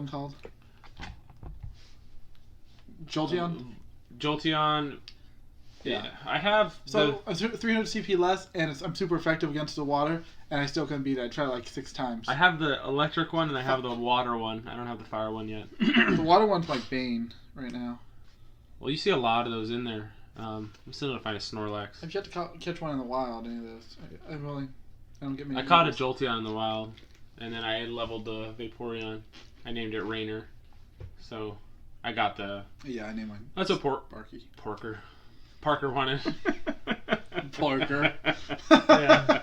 one called? Jolteon? Jolteon. Yeah. I have... So, 300 CP less, and I'm super effective against the water, and I still couldn't beat it. I tried like 6 times. I have the electric one, and I have the water one. I don't have the fire one yet. The water one's my bane right now. Well, you see a lot of those in there. I'm still going to find a Snorlax. I've yet to catch one in the wild, any of those. I don't get many. I caught a Jolteon in the wild, and then I leveled the Vaporeon. I named it Rainer. So, I got the... Yeah, I named mine. That's a Barky. Parker wanted. Parker. Yeah.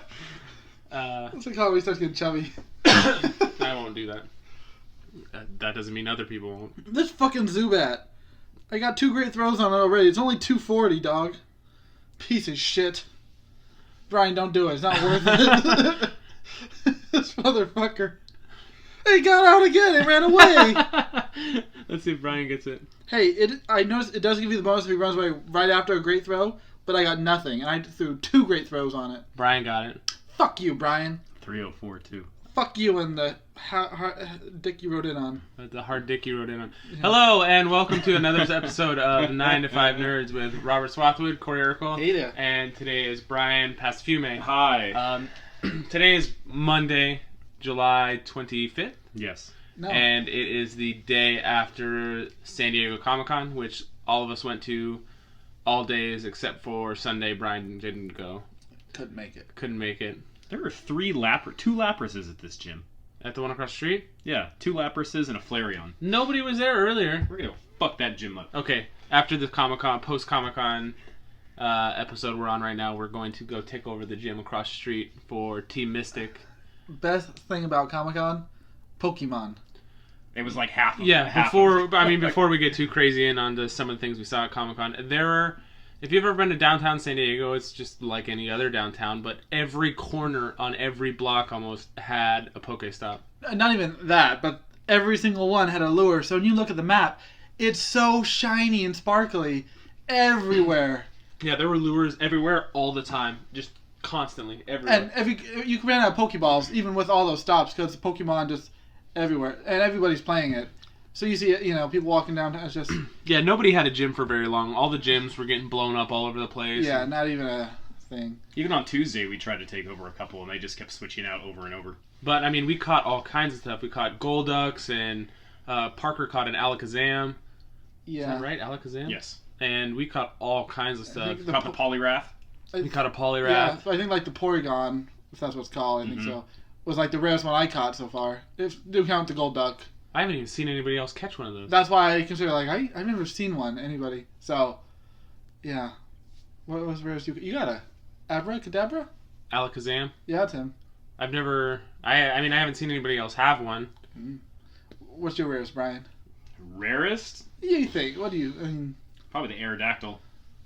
That's like how he starts getting chubby. I won't do that. That doesn't mean other people won't. This fucking Zubat. I got 2 great throws on it already. It's only 240, dog. Piece of shit. Brian, don't do it. It's not worth it. This motherfucker. He got out again. It ran away. Let's see if Brian gets it. Hey, I noticed it does give you the bonus if he runs away right after a great throw, but I got nothing, and I threw 2 great throws on it. Brian got it. Fuck you, Brian. 304 too. Fuck you and the dick you wrote in on. The hard dick you wrote in on. Yeah. Hello, and welcome to another episode of 9 to 5 Nerds with Robert Swathwood, Corey Urkel. Hey there. And today is Brian Pastifume. Hi. Today is Monday, July 25th. Yes. No. And it is the day after San Diego Comic-Con, which all of us went to all days except for Sunday. Brian didn't go. Couldn't make it. There were 2 Laprases at this gym. At the one across the street? Yeah, 2 Laprases and a Flareon. Nobody was there earlier. We're gonna fuck that gym up. Okay, after the Comic-Con, post-Comic-Con episode we're on right now, we're going to go take over the gym across the street for Team Mystic. Best thing about Comic-Con? Pokemon. It was like half of before we get too crazy in onto some of the things we saw at Comic-Con, if you've ever been to downtown San Diego, it's just like any other downtown, but every corner on every block almost had a Pokestop. Not even that, but every single one had a lure, so when you look at the map, it's so shiny and sparkly everywhere. Yeah, there were lures everywhere all the time, just constantly, everywhere. And you ran out of Pokeballs, even with all those stops, because Pokemon just everywhere, and everybody's playing it. So you see, people walking down. It's just yeah. Nobody had a gym for very long. All the gyms were getting blown up all over the place. Yeah, not even a thing. Even on Tuesday, we tried to take over a couple, and they just kept switching out over and over. But I mean, we caught all kinds of stuff. We caught Golducks, and Parker caught an Alakazam. Yeah, is that right, Alakazam? Yes. And we caught all kinds of stuff. We caught the Poliwrath. We caught a Poliwrath. Yeah, I think like the Porygon, if that's what it's called. I think so. Was like the rarest one I caught so far. If you count the Golduck. I haven't even seen anybody else catch one of those. That's why I consider I've never seen anybody. So, yeah. What was rarest you got a Abracadabra? Alakazam. Yeah, it's him. I've never. I haven't seen anybody else have one. What's your rarest, Brian? Rarest? You think? What do you? Probably the Aerodactyl.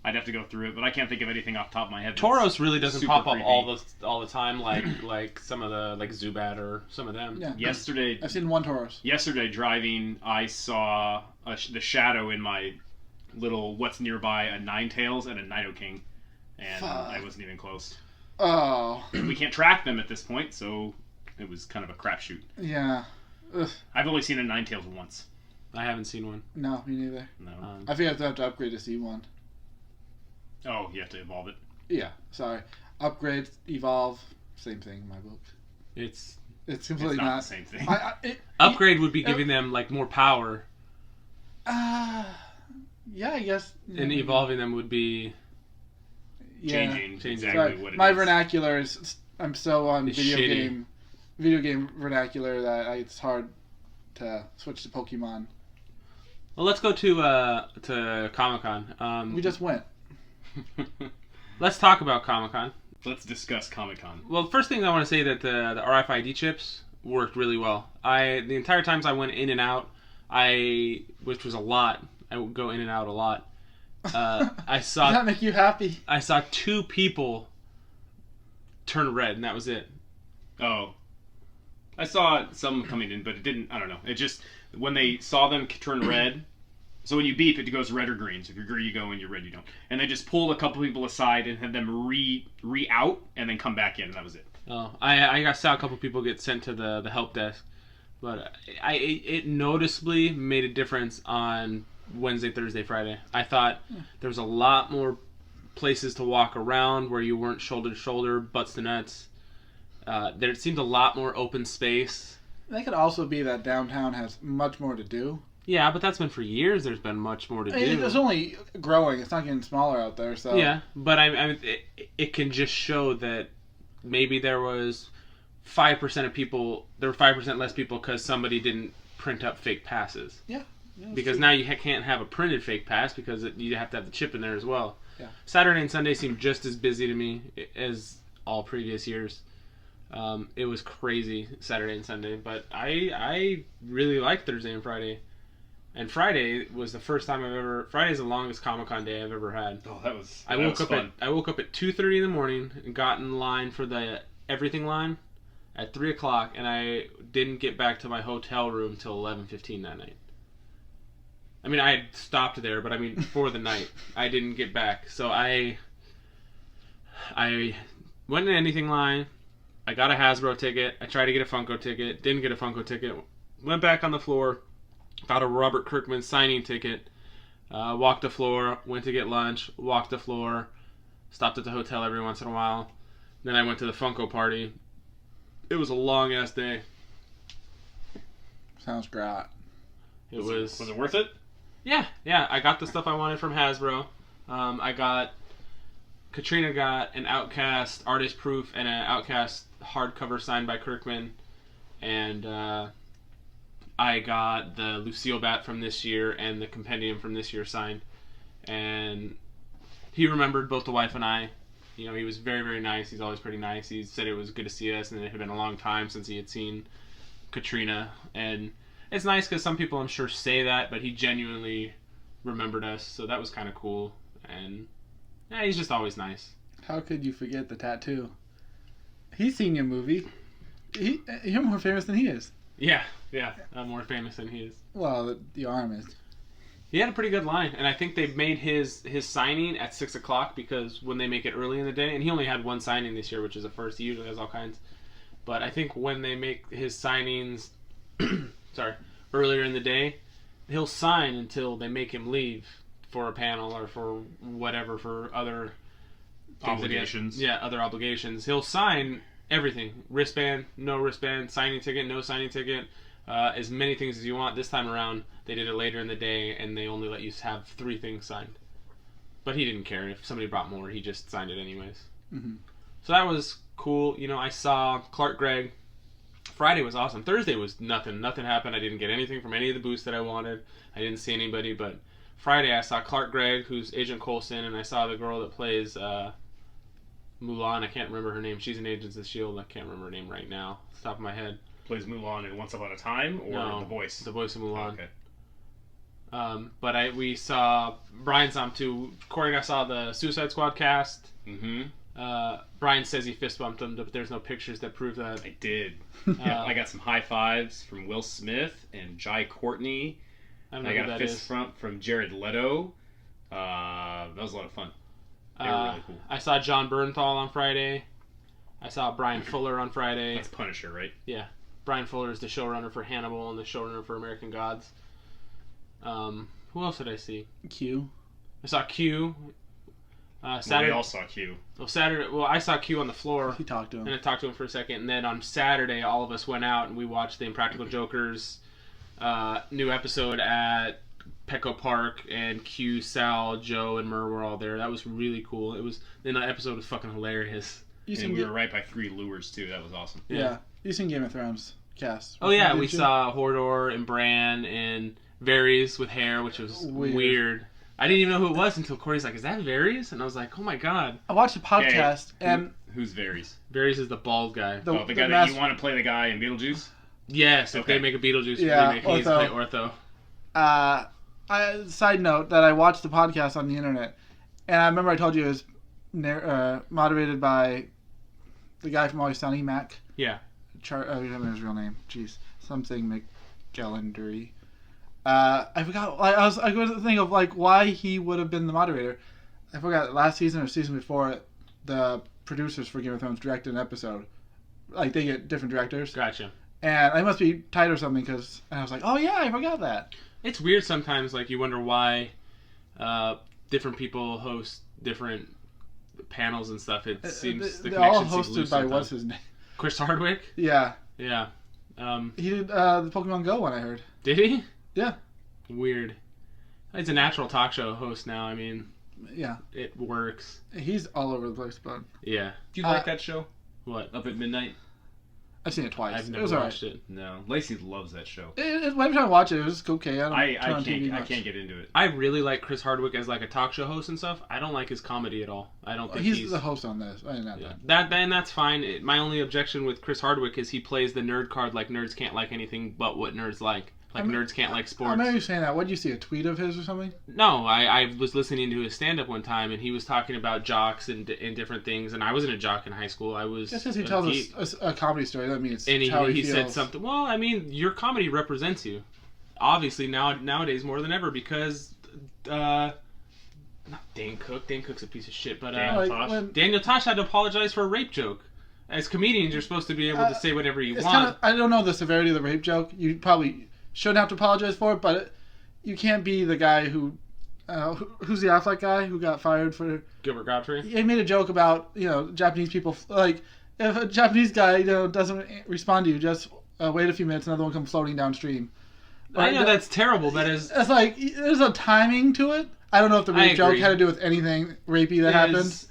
I'd have to go through it, but I can't think of anything off the top of my head. Tauros really doesn't pop up creepy. all the time like some of the Zubat or some of them. Yeah. Yesterday, I've seen one Tauros. Yesterday driving, I saw the shadow in my little what's nearby a Ninetales and a Nidoking, and I wasn't even close. Oh. We can't track them at this point, so it was kind of a crapshoot. Yeah. Ugh. I've only seen a Ninetales once. I haven't seen one. No, me neither. No. I think I have to upgrade to see one. Oh, you have to evolve it. Yeah, sorry. Upgrade, evolve, same thing in my book. It's completely not the same thing. Upgrade would be giving them more power. Yeah, I guess. And evolving them would be changing sorry, exactly what it is. My vernacular is I'm so on it's video game vernacular that it's hard to switch to Pokemon. Well, let's go to Comic-Con. We just went. Let's talk about Comic-Con. Let's discuss Comic-Con. Well, first thing I want to say that the RFID chips worked really well. The entire times I went in and out, which was a lot. I would go in and out a lot. I saw. Does that make you happy? I saw 2 people turn red, and that was it. Oh, I saw some coming in, but it didn't. I don't know. It just when they saw them turn red. So when you beep, it goes red or green. So if you're green, you go, and you're red, you don't. And they just pulled a couple people aside and had them re-out and then come back in, and that was it. Oh, I saw a couple people get sent to the help desk. But it noticeably made a difference on Wednesday, Thursday, Friday. I thought there was a lot more places to walk around where you weren't shoulder to shoulder, butts to nuts. There seemed a lot more open space. That could also be that downtown has much more to do. Yeah, but that's been for years. There's been much more to do. It's only growing. It's not getting smaller out there. So yeah, but it can just show that maybe there was 5% of people. There were 5% less people because somebody didn't print up fake passes. Yeah. Because true. now you can't have a printed fake pass because you have to have the chip in there as well. Yeah. Saturday and Sunday seemed just as busy to me as all previous years. It was crazy Saturday and Sunday, but I really liked Thursday and Friday. And Friday was the first time Friday's the longest Comic-Con day I've ever had. Oh, that was fun. I woke up at 2:30 in the morning and got in line for the everything line at 3 o'clock, and I didn't get back to my hotel room till 11:15 that night. I mean, I had stopped there, but I mean, for the night, I didn't get back. So I went in anything line. I got a Hasbro ticket. I tried to get a Funko ticket. Didn't get a Funko ticket. Went back on the floor. Got a Robert Kirkman signing ticket. Walked the floor. Went to get lunch. Walked the floor. Stopped at the hotel every once in a while. Then I went to the Funko party. It was a long ass day. Sounds great. Was it worth it? Yeah. I got the stuff I wanted from Hasbro. Katrina got an Outcast artist proof and an Outcast hardcover signed by Kirkman, and I got the Lucille bat from this year and the compendium from this year signed. And he remembered both the wife and I. You know, he was very, very nice. He's always pretty nice. He said it was good to see us, and it had been a long time since he had seen Katrina. And it's nice because some people, I'm sure, say that, but he genuinely remembered us, so that was kind of cool. And yeah, he's just always nice. How could you forget the tattoo? He's seen your movie. You're more famous than he is. Yeah, I'm more famous than he is. Well, the arm is. He had a pretty good line, and I think they made his signing at 6 o'clock because when they make it early in the day, and he only had one signing this year, which is a first. He usually has all kinds. But I think when they make his signings, earlier in the day, he'll sign until they make him leave for a panel or for whatever, for other obligations. Other obligations. He'll sign everything. Wristband, no wristband, signing ticket, no signing ticket, as many things as you want. This time around, they did it later in the day, and they only let you have 3 things signed. But he didn't care. If somebody brought more, he just signed it anyways. Mm-hmm. So that was cool. You know, I saw Clark Gregg. Friday was awesome. Thursday was nothing. Nothing happened. I didn't get anything from any of the booths that I wanted. I didn't see anybody, but Friday I saw Clark Gregg, who's Agent Coulson, and I saw the girl that plays Mulan. I can't remember her name. She's in Agents of S.H.I.E.L.D. I can't remember her name right now. Off the top of my head. Plays Mulan in Once Upon a Time, or No, the voice? The voice of Mulan. Oh, okay. But we saw Brian saw him too. Corey and I saw the Suicide Squad cast. Mm-hmm. Brian says he fist bumped him, but there's no pictures that prove that. I did. Yeah, I got some high fives from Will Smith and Jai Courtney. I don't know I who got a that fist is. bump from Jared Leto. That was a lot of fun. They were really cool. I saw John Bernthal on Friday. I saw Brian Fuller on Friday. That's Punisher, right? Yeah. Brian Fuller is the showrunner for Hannibal and the showrunner for American Gods. Who else did I see? Q. I saw Q. Saturday. We all saw Q. Well, I saw Q on the floor. He talked to him. And I talked to him for a second. And then on Saturday, all of us went out and we watched the Impractical Jokers new episode at Petco Park. And Q, Sal, Joe, and Murr were all there. That was really cool. Then the episode was fucking hilarious. And we were right by 3 lures, too. That was awesome. Yeah. You seen Game of Thrones cast? Oh, yeah. We saw Hodor and Bran and Varys with hair, which was weird. I didn't even know who it was until Corey's like, "Is that Varys?" And I was like, "Oh my god!" I watched a podcast and who's Varys? Varys is the bald guy. The guy that you want to play the guy in Beetlejuice. Yes, if they make a Beetlejuice remake, he needs to play Ortho. Side note that I watched the podcast on the internet, and I remember I told you it was moderated by the guy from Always Sunny, Mac. Yeah. I don't remember his real name. Jeez, something McGellendery. I forgot. I was thinking of why he would have been the moderator. I forgot. Last season or season before, the producers for Game of Thrones directed an episode. They get different directors. Gotcha. And I must be tight or something because I was like, oh yeah, I forgot that. It's weird sometimes. Like you wonder why different people host different panels and stuff. It seems the they're all connections seem hosted loose by sometimes. what's his name? Chris Hardwick. Yeah, Yeah. he did the Pokemon Go one. I heard. Did he? Yeah. Weird. He's a natural talk show host now. I mean, Yeah, it works. he's all over the place, but Yeah. Do you like that show? What? Up at Midnight? I've seen it twice. I've It never was alright. watched it. No. Lacey loves that show. Every time I watch it, it was okay. I turn on TV can't much. get into it. I really like Chris Hardwick as like a talk show host and stuff. I don't like his comedy at all. I don't think He's the host on this. I didn't know Yeah. that. That's fine. My only objection with Chris Hardwick is he plays the nerd card like nerds can't like anything but what nerds like. Like nerds can't like I sports. remember you saying that. What did you see? A tweet of his or something? No, I was listening to his stand up one time and he was talking about jocks and different things. And I wasn't a jock in high school. I was. Just because he a tells geek. us a comedy story, that means And how he feels. said something. Well, I mean, your comedy represents you, obviously nowadays more than ever because, not Dane Cook. Dane Cook's a piece of shit, but Daniel Like, Tosh? when- Daniel Tosh had to apologize for a rape joke. As comedians, you're supposed to be able to say whatever you It's want. kind of, I don't know the severity of the rape joke. You probably shouldn't have to apologize for it, but you can't be the guy who's the Affleck guy who got fired for. Gilbert Gottfried. He made a joke about Japanese people, like if a Japanese guy doesn't respond to you, just wait a few minutes, another one comes floating downstream. I know that's terrible. That is It's like there's a timing to it. I don't know if the I rape joke agree. had to do with anything rapey that happened.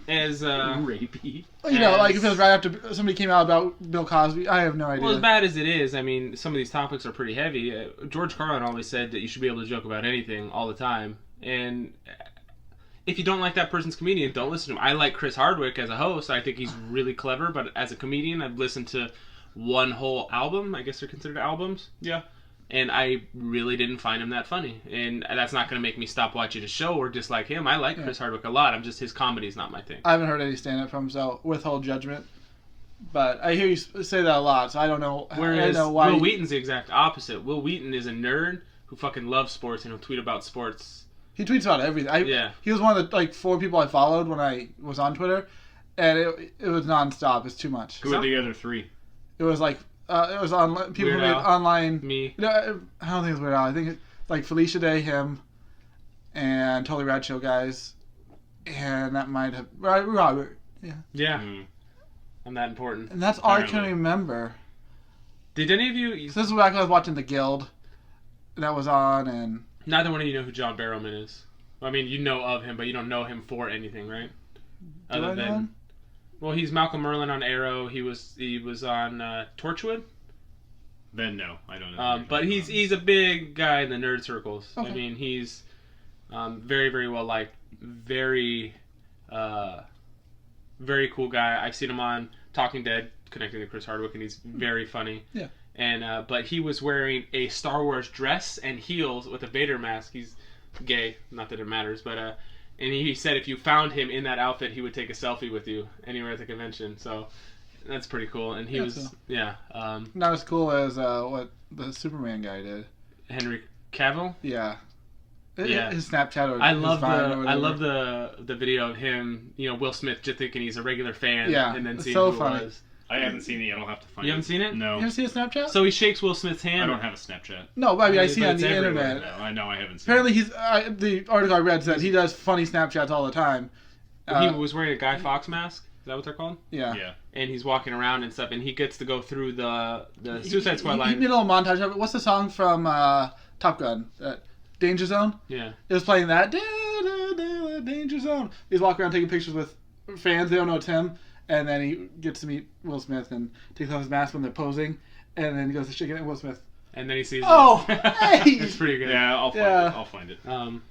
as Rapey. Like if it was right after somebody came out about Bill Cosby, I have no idea. well, as bad as it is, I mean, some of these topics are pretty heavy. George Carlin always said that you should be able to joke about anything all the time, and if you don't like that person's comedian, don't listen to him. I like Chris Hardwick as a host. I think he's really clever, but as a comedian, I've listened to one whole album. I guess they're considered albums. Yeah. And I really didn't find him that funny. And that's not going to make me stop watching his show or dislike him. I like Chris Hardwick a lot. I'm just, his comedy's not my thing. I haven't heard any stand-up from him, so withhold judgment. But I hear you say that a lot, so I don't know. I Whereas don't know why. Will Wheaton's the exact opposite. Will Wheaton is a nerd who fucking loves sports and he'll tweet about sports. He tweets about everything. Yeah. He was one of the 4 people I followed when I was on Twitter, and it was nonstop. It's too much. Who are the other 3? It was like it was on people Weird who made Al. online. Me. No, I don't think it's Weird Al. I think it's like Felicia Day, him, and Totally Rad Show guys, and that might have Robert. Yeah, Yeah. Mm. I'm that important. and that's all I can Apparently. remember. Did any of you... So this is back when I was watching The Guild. That was on, and Neither one of you know who John Barrowman is. I mean, you know of him, but you don't know him for anything, right? do I know him? Well, he's Malcolm Merlin on Arrow. He was on Torchwood. Then no, I don't know. But he's a big guy in the nerd circles. Okay. I mean, he's very, very well liked. Very, very cool guy. I've seen him on Talking Dead, connecting to Chris Hardwick, and he's very funny. Yeah. And but he was wearing a Star Wars dress and heels with a Vader mask. He's gay, not that it matters, but and he said if you found him in that outfit, he would take a selfie with you anywhere at the convention. So that's pretty cool. And he Yeah, was cool. Not as cool as what the Superman guy did. Henry Cavill. Yeah. Yeah. His Snapchat or I his love Vine or the whatever. the video of him, Will Smith just thinking he's a regular fan, Yeah, and then it's seeing so who funny. it was. I haven't seen it yet. I'll have to find it. You haven't seen it? No. You ever see a Snapchat? So he shakes Will Smith's hand. I don't have a Snapchat. No, but I mean, I Yeah, see but on it's the everywhere. internet. No, I know I haven't seen Apparently, the article I read said he does funny Snapchats all the time. He was wearing a Guy Fawkes mask. Is that what they're called? Yeah. it. Yeah. And he's walking around and stuff, and he gets to go through the Suicide Squad He line. made a little montage of it. What's the song from Top Gun? Danger Zone? Yeah. It was playing that. Danger Zone. He's walking around taking pictures with fans. They don't know it's him. And then he gets to meet Will Smith and takes off his mask when they're posing. And then he goes to shake it at Will Smith. And then he sees. Oh, him. hey! It's pretty good. Yeah, I'll find Yeah. it. I'll find it. Um,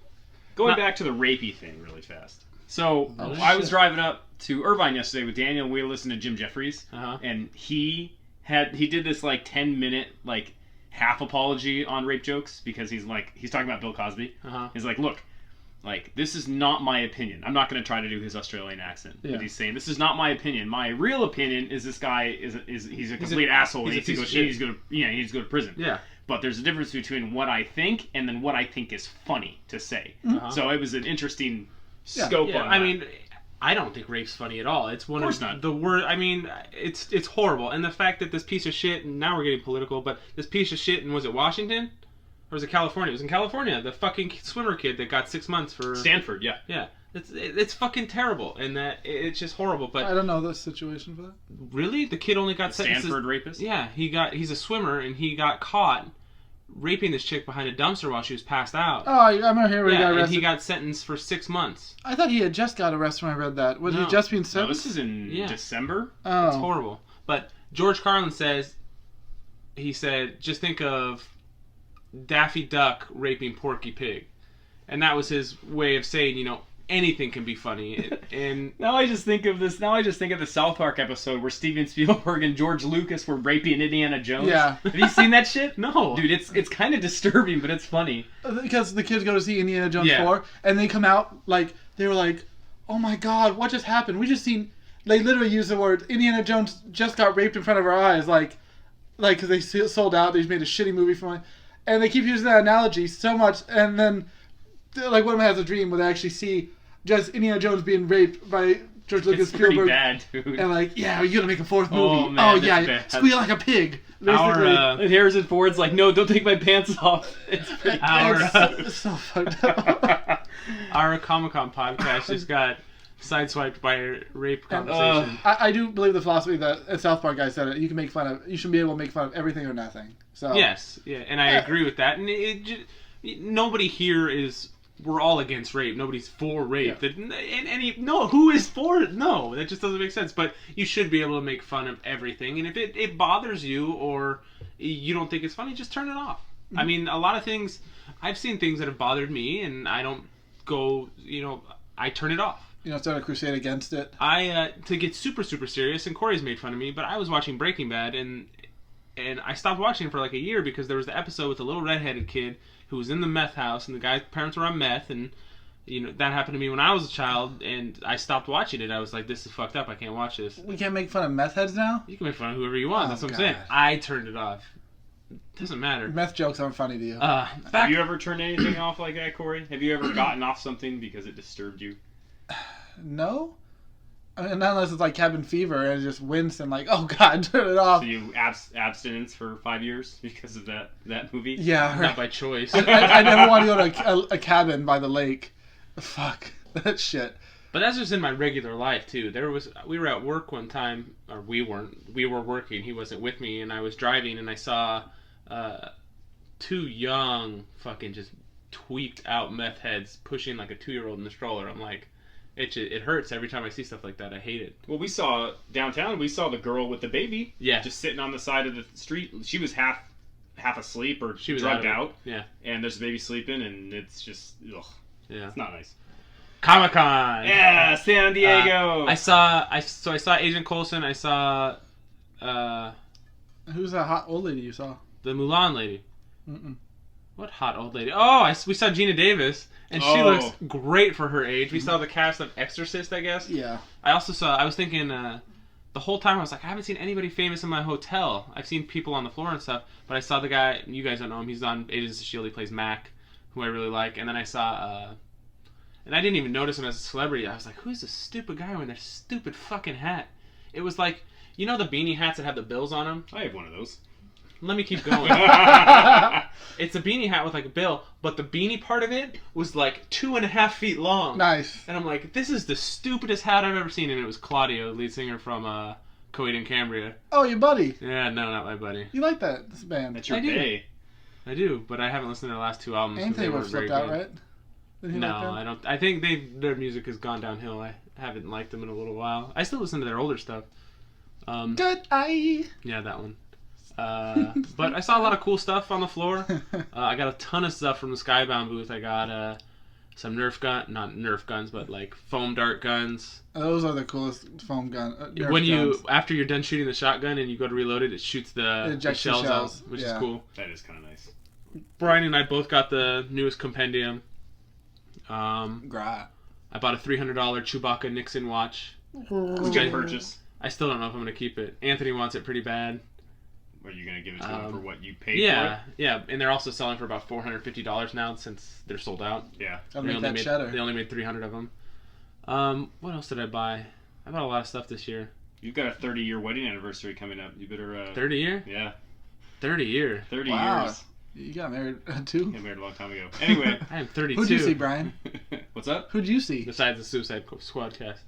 Going Not- back to the rapey thing really fast. So Oh, I was shit. driving up to Irvine yesterday with Daniel, and we were listening to Jim Jeffries, Uh-huh. and he did this 10-minute half apology on rape jokes because he's talking about Bill Cosby. Uh-huh. He's like, look, this is not my opinion. I'm not going to try to do his Australian accent, Yeah. but he's saying this is not my opinion. My real opinion is this guy is he's a complete asshole. he's He a piece of he shit. needs to go to, he needs to go to prison. Yeah. But there's a difference between what I think and then what I think is funny to say. Uh-huh. So it was an interesting Yeah. scope Yeah, on I that. mean, I don't think rape's funny at all. It's one of not. the worst. I mean, it's horrible. And the fact that this piece of shit, and now we're getting political, but this piece of shit, and was it Washington? Or was it California? It was in California. The fucking swimmer kid that got 6 months for... Stanford, yeah. Yeah. It's fucking terrible. And that it's just horrible. But I don't know the situation for that. really? The kid only got sentenced... Stanford rapist? Yeah. He's a swimmer, and he got caught raping this chick behind a dumpster while she was passed out. Oh, I remember hearing he Yeah, got and arrested. he got sentenced for 6 months. I thought he had just got arrested when I read that. Was he No. just being No, sentenced? this is in Yeah. December. Oh. It's horrible. But George Carlin says, he said, just think of Daffy Duck raping Porky Pig. And that was his way of saying, you know, anything can be funny. And Now I just think of the South Park episode where Steven Spielberg and George Lucas were raping Indiana Jones. Yeah. Have you seen that shit? no. Dude, it's kind of disturbing, but it's funny. Because the kids go to see Indiana Jones Yeah. 4, and they come out, like, they were like, oh my god, what just happened? We just seen... They literally used the word, Indiana Jones just got raped in front of our eyes, like, because they sold out, they just made a shitty movie from it. And they keep using that analogy so much, and then, like, one of them has a dream where they actually see just Indiana Jones being raped by George Lucas It's pretty Spielberg. bad, dude. And like, yeah, you're gonna make a fourth movie. Oh, man, that's yeah, bad. squeal like a pig. Our, Basically. And Harrison Ford's like, no, don't take my pants off. It's pretty It's so fucked up. Our Comic-Con podcast just got sideswiped by a rape conversation. I do believe the philosophy that a South Park guy said it. You can make fun of. You should be able to make fun of everything or nothing. So Yes, yeah, and I agree with that. And nobody here is... We're all against rape. Nobody's for rape. Yeah. Who is for it? No, that just doesn't make sense. But you should be able to make fun of everything. And if it bothers you or you don't think it's funny, just turn it off. Mm-hmm. I mean, a lot of things... I've seen things that have bothered me, and I don't go... I turn it off. start a crusade against it. To get super, super serious, and Corey's made fun of me, but I was watching Breaking Bad, and I stopped watching for like a year because there was the episode with the little redheaded kid who was in the meth house, and the guy's parents were on meth, and that happened to me when I was a child, and I stopped watching it. I was like, this is fucked up. I can't watch this. We can't make fun of meth heads now? You can make fun of whoever you want. Oh, That's what God. I'm saying. I turned it off. Doesn't matter. Meth jokes aren't funny to you. Have you ever turned anything off like that, Corey? Have you ever gotten off something because it disturbed you? No? I mean, not unless it's like cabin fever and it just winced and like, oh god, turn it off. So you abstinence for 5 years because of that movie? Yeah, Not right. by choice. I never want to go to a cabin by the lake. Fuck. That shit. But that's just in my regular life too. We were at work one time, or we weren't. We were working. He wasn't with me, and I was driving, and I saw two young, fucking just tweaked out meth heads pushing like a 2-year-old in the stroller. I'm like, it hurts every time I see stuff like that. I hate it. Well, we saw downtown. We saw the girl with the baby. Yeah. Just sitting on the side of the street. She was half asleep or She was drugged out of it. out. Yeah. And there's a baby sleeping, and it's just ugh. Yeah. It's not nice. Comic-Con. Yeah, San Diego. I saw Agent Coulson. I saw Who's that hot old lady you saw? the Mulan lady. Mm-mm. What hot old lady? Oh, we saw Gina Davis, and she Oh. looks great for her age. We saw the cast of Exorcist, I guess. Yeah. I was thinking the whole time I was like, I haven't seen anybody famous in my hotel. I've seen people on the floor and stuff, but I saw the guy, you guys don't know him, he's on Agents of S.H.I.E.L.D., he plays Mac, who I really like, and then I saw, and I didn't even notice him as a celebrity. I was like, who's this stupid guy wearing their stupid fucking hat? It was like, the beanie hats that have the bills on them? I have one of those. Let me keep going. It's a beanie hat with like a bill, but the beanie part of it was like 2.5 feet long. Nice. And I'm like, this is the stupidest hat I've ever seen. And it was Claudio, lead singer from Coed and Cambria. Oh, your buddy. Yeah, no, not my buddy. You like this band. That's your I do. bae. I do, but I haven't listened to their last 2 albums. 'cause Anthony they was weren't very flipped out, good. right? Did he No, like that? I don't. I think their music has gone downhill. I haven't liked them in a little while. I still listen to their older stuff. Good eye. Yeah, that one. But I saw a lot of cool stuff on the floor. I got a ton of stuff from the Skybound booth. I got some not Nerf guns, but like foam dart guns. Those are the coolest foam gun. When after you're done shooting the shotgun and you go to reload it, it shoots the ejects the shells out, shells, which is yeah. cool. That is kind of nice. Brian and I both got the newest compendium. Gra. I bought a $300 Chewbacca Nixon watch. It's a good purchase. I still don't know if I'm going to keep it. Anthony wants it pretty bad. Are you going to give it to him for what you paid Yeah, for yeah, and they're also selling for about $450 now since they're sold out. it? Yeah. I'll make that cheddar. They only made 300 of them. What else did I buy? I bought a lot of stuff this year. You've got a 30-year wedding anniversary coming up. You better. 30 year? Yeah. 30 year. 30 Wow. years. You got married too? Got married a long time ago. Anyway. I am 32. Who'd you see, Brian? What's up? Who'd you see? Besides the Suicide Squad cast.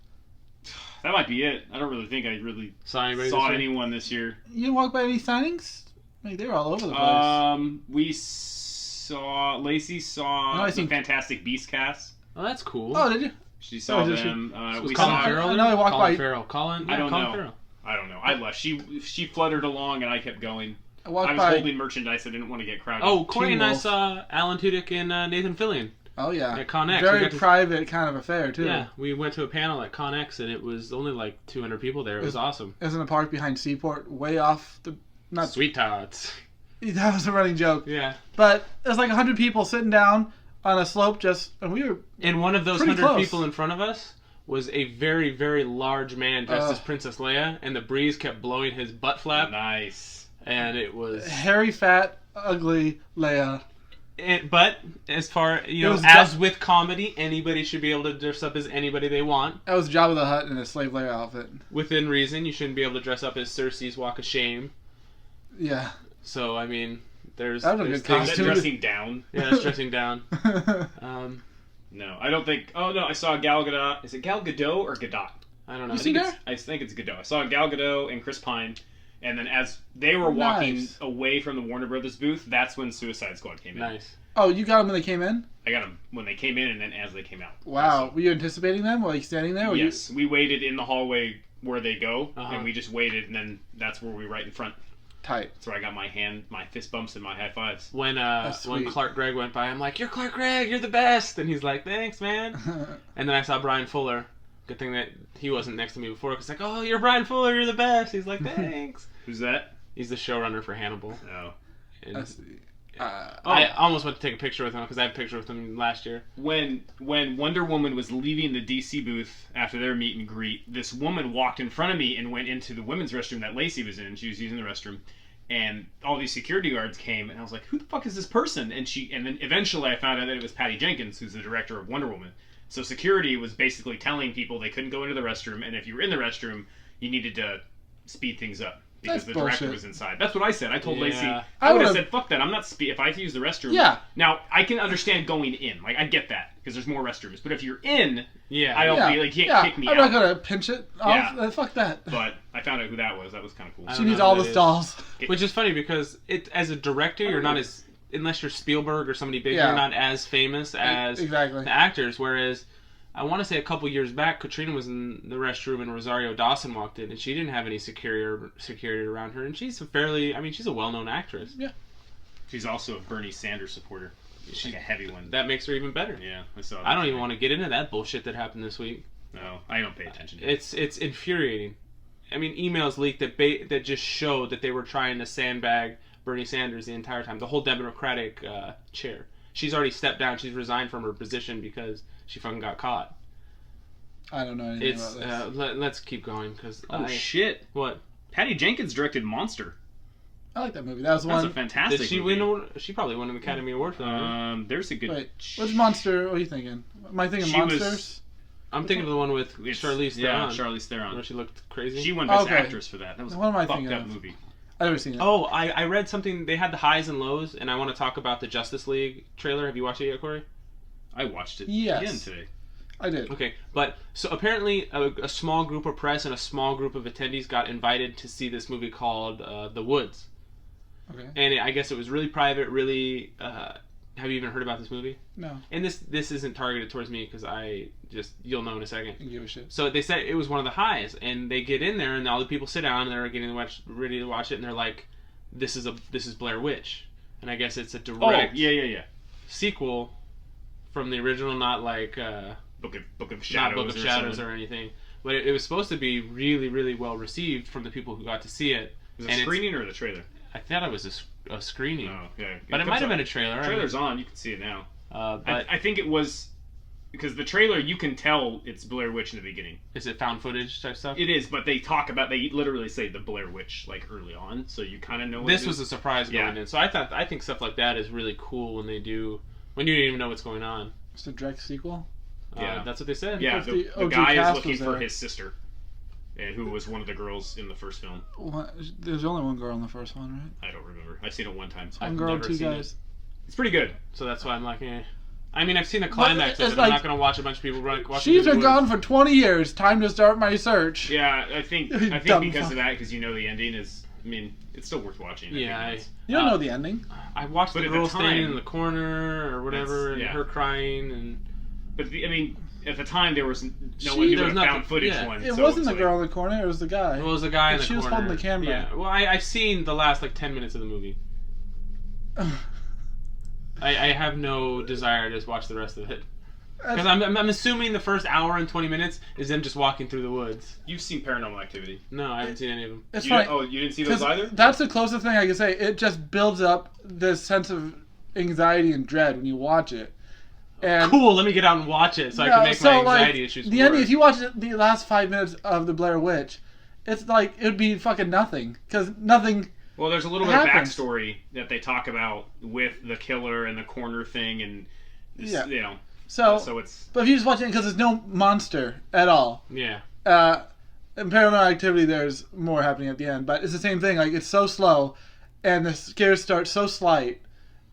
That might be it. I don't really think I really Saw anybody saw this year? anyone this year. You didn't walk by any signings? Like, they were all over the place. We saw Lacey saw No, I the think- Fantastic Beast cast. Oh, that's cool. Oh, did you? She saw did she? them. Was We Colin saw. Farrell I there? know I walked Colin by- Farrell. Colin? I don't Colin know. Farrell. I don't know. I left. She fluttered along, and I kept going. I walked I was by. holding merchandise. I didn't want to get crowded. Oh, Corey and I Wolf. saw Alan Tudyk and Nathan Fillion Oh, yeah. at Con X. We Very got to- private kind of affair, too. Yeah, we went to a panel at Con X, and it was only like 200 people there. It was awesome. It was in a park behind Seaport, way off the... Not Sweet tots. That was a running joke. Yeah. But it was like 100 people sitting down on a slope and we were... And one of those Pretty 100 close. people in front of us was a very, very large man dressed as Princess Leia, and the breeze kept blowing his butt flap, Nice. and it was... hairy, fat, ugly Leia. But as far, It was as with comedy, anybody should be able to dress up as anybody they want. That was Jabba the Hutt in a slave Leia outfit. Within reason, you shouldn't be able to dress up as Cersei's Walk of Shame. Yeah. So, I mean, there's... That was a there's good things- Is that costume. dressing down? Yeah, that's dressing down. No, I don't think. Oh no, I saw Gal Gadot. Is it Gal Gadot or Gadot? I don't know. You see her? I think it's Gadot. I saw Gal Gadot and Chris Pine, and then as they were walking Nice. away from the Warner Brothers booth, that's when Suicide Squad came in. Nice. Oh, you got them when they came in? I got them when they came in, and then as they came out. Wow. Also. Were you anticipating them? Were you standing there? Or Yes, we waited in the hallway where they go, Uh-huh. and we just waited, and then that's where we were right in front. Tight. That's where I got my fist bumps and my high fives. When That's when sweet. Clark Gregg went by, I'm like, "You're Clark Gregg, you're the best," and he's like, "Thanks, man." And then I saw Brian Fuller. Good thing that he wasn't next to me before, because like, "Oh, you're Brian Fuller, you're the best." He's like, "Thanks." Who's that? He's the showrunner for Hannibal. Oh. And That's- I almost went to take a picture with him because I had a picture with him last year. When Wonder Woman was leaving the DC booth after their meet and greet, this woman walked in front of me and went into the women's restroom that Lacey was in. She was using the restroom, and all these security guards came, and I was like, "Who the fuck is this person?" And then eventually I found out that it was Patty Jenkins, who's the director of Wonder Woman. So security was basically telling people they couldn't go into the restroom, and if you were in the restroom, you needed to speed things up. Because That's the director bullshit. was inside. That's what I said. I told Lacey, Yeah. I would have would've- said, "Fuck that! I'm not if I have to use the restroom." Yeah. Now I can understand going in. Like I get that because there's more restrooms. But if you're in, Yeah. I don't Yeah. feel like you yeah. can't kick me I'm out. not going to pinch it off. Yeah. Fuck that. But I found out who that was. That was kind of cool. I She don't needs know all who the that is. stalls. Which is funny because as a director, you're not as, unless you're Spielberg or somebody big, Yeah. you're not as famous as Exactly. the actors. Whereas I want to say a couple years back, Katrina was in the restroom and Rosario Dawson walked in, and she didn't have any security around her. And she's she's a well-known actress. She's also a Bernie Sanders supporter. She's like a heavy one. That makes her even better. Yeah, I saw that. I don't even want to get into that bullshit that happened this week. No, I don't pay attention to it. It's infuriating. I mean, emails leaked that just showed that they were trying to sandbag Bernie Sanders the entire time. The whole Democratic chair. She's already stepped down. She's resigned from her position because she fucking got caught. I don't know anything It's about this. let's keep going because Oh shit! what Patty Jenkins directed Monster. I like that movie. That was the That's a one. fantastic. did she movie. win? She probably won an Academy Award for that. Right? There's a good. Wait, which monster are you thinking? Am I thinking She was- Monsters? I'm thinking of the one with It's- Charlize Yeah, Theron, Charlize where Theron. she looked crazy. She won Best Okay. Actress for that. That was What am I a fucked thinking up of? movie. I've never seen it. Oh, I read something. They had the highs and lows, and I want to talk about the Justice League trailer. Have you watched it yet, Corey? I watched it Yes. again today. I did. Okay, but so apparently a small group of press and a small group of attendees got invited to see this movie called The Woods, Okay. and I guess it was really private. Really, have you even heard about this movie? No. And this isn't targeted towards me because you'll know in a second. Didn't give a shit. So they said it was one of the highs, and they get in there, and all the people sit down, and they're ready to watch it, and they're like, "This is Blair Witch," and I guess it's a Oh, direct yeah. sequel from the original, not like Book of Shadows. not Book of Shadows something. or anything. But it was supposed to be really, really well received from the people who got to see it. Was it And a it's- screening or the trailer? I thought it was a screening, Oh, yeah. but it might have been a trailer. The trailer's on. You can see it now. But I think it was because the trailer you can tell it's Blair Witch in the beginning. is it found footage type stuff? It is, but they literally say the Blair Witch like early on, so you kind of know. What This it was is. a surprise going Yeah. in, so I think stuff like that is really cool when you don't even know what's going on. It's a direct sequel. Yeah. That's what they said. Yeah, Of the the OG guy is cast looking was for there. his sister, who was one of the girls in the first film. There's only one girl in the first one, right? I don't remember. I've seen it one time. One I've girl, never 2 seen guys. It's pretty good. So that's why I'm like, eh. I mean, I've seen the climax of it's it. I'm like- not going to watch a bunch of people walking She's through the been woods. gone for 20 years. Time to start my search. Yeah, I think Dumb because fuck. of that, because you know the ending is. I mean, it's still worth watching. Yeah, You don't know the ending. I watched But the at the girl standing time- in the corner or whatever, and yeah. her crying, and But I mean, at the time there was no She- one doing there a was found nothing- footage yeah. one. It so wasn't it's the like- girl in the corner. It was the guy. it was the guy in the She was corner. holding the camera. Yeah. Well, I've seen the last 10 minutes of the movie. I have no desire to just watch the rest of it. Because I'm assuming the first hour and 20 minutes is them just walking through the woods. You've seen Paranormal Activity. No, I haven't seen any of them. It's You funny. didn't- you didn't see those 'cause either? That's the closest thing I can say. It just builds up this sense of anxiety and dread when you watch it. And Cool, let me get out and watch it so I can make my anxiety issues the ending. worse. If you watch the last 5 minutes of the Blair Witch, it's like it would be fucking nothing because nothing. Well, there's a little bit of happens. backstory that they talk about with the killer and the corner thing, and Yeah. you know, So, so it's but if you just watch it because there's no monster at all. Yeah. In Paranormal Activity, there's more happening at the end, but it's the same thing. Like it's so slow, and the scares start so slight.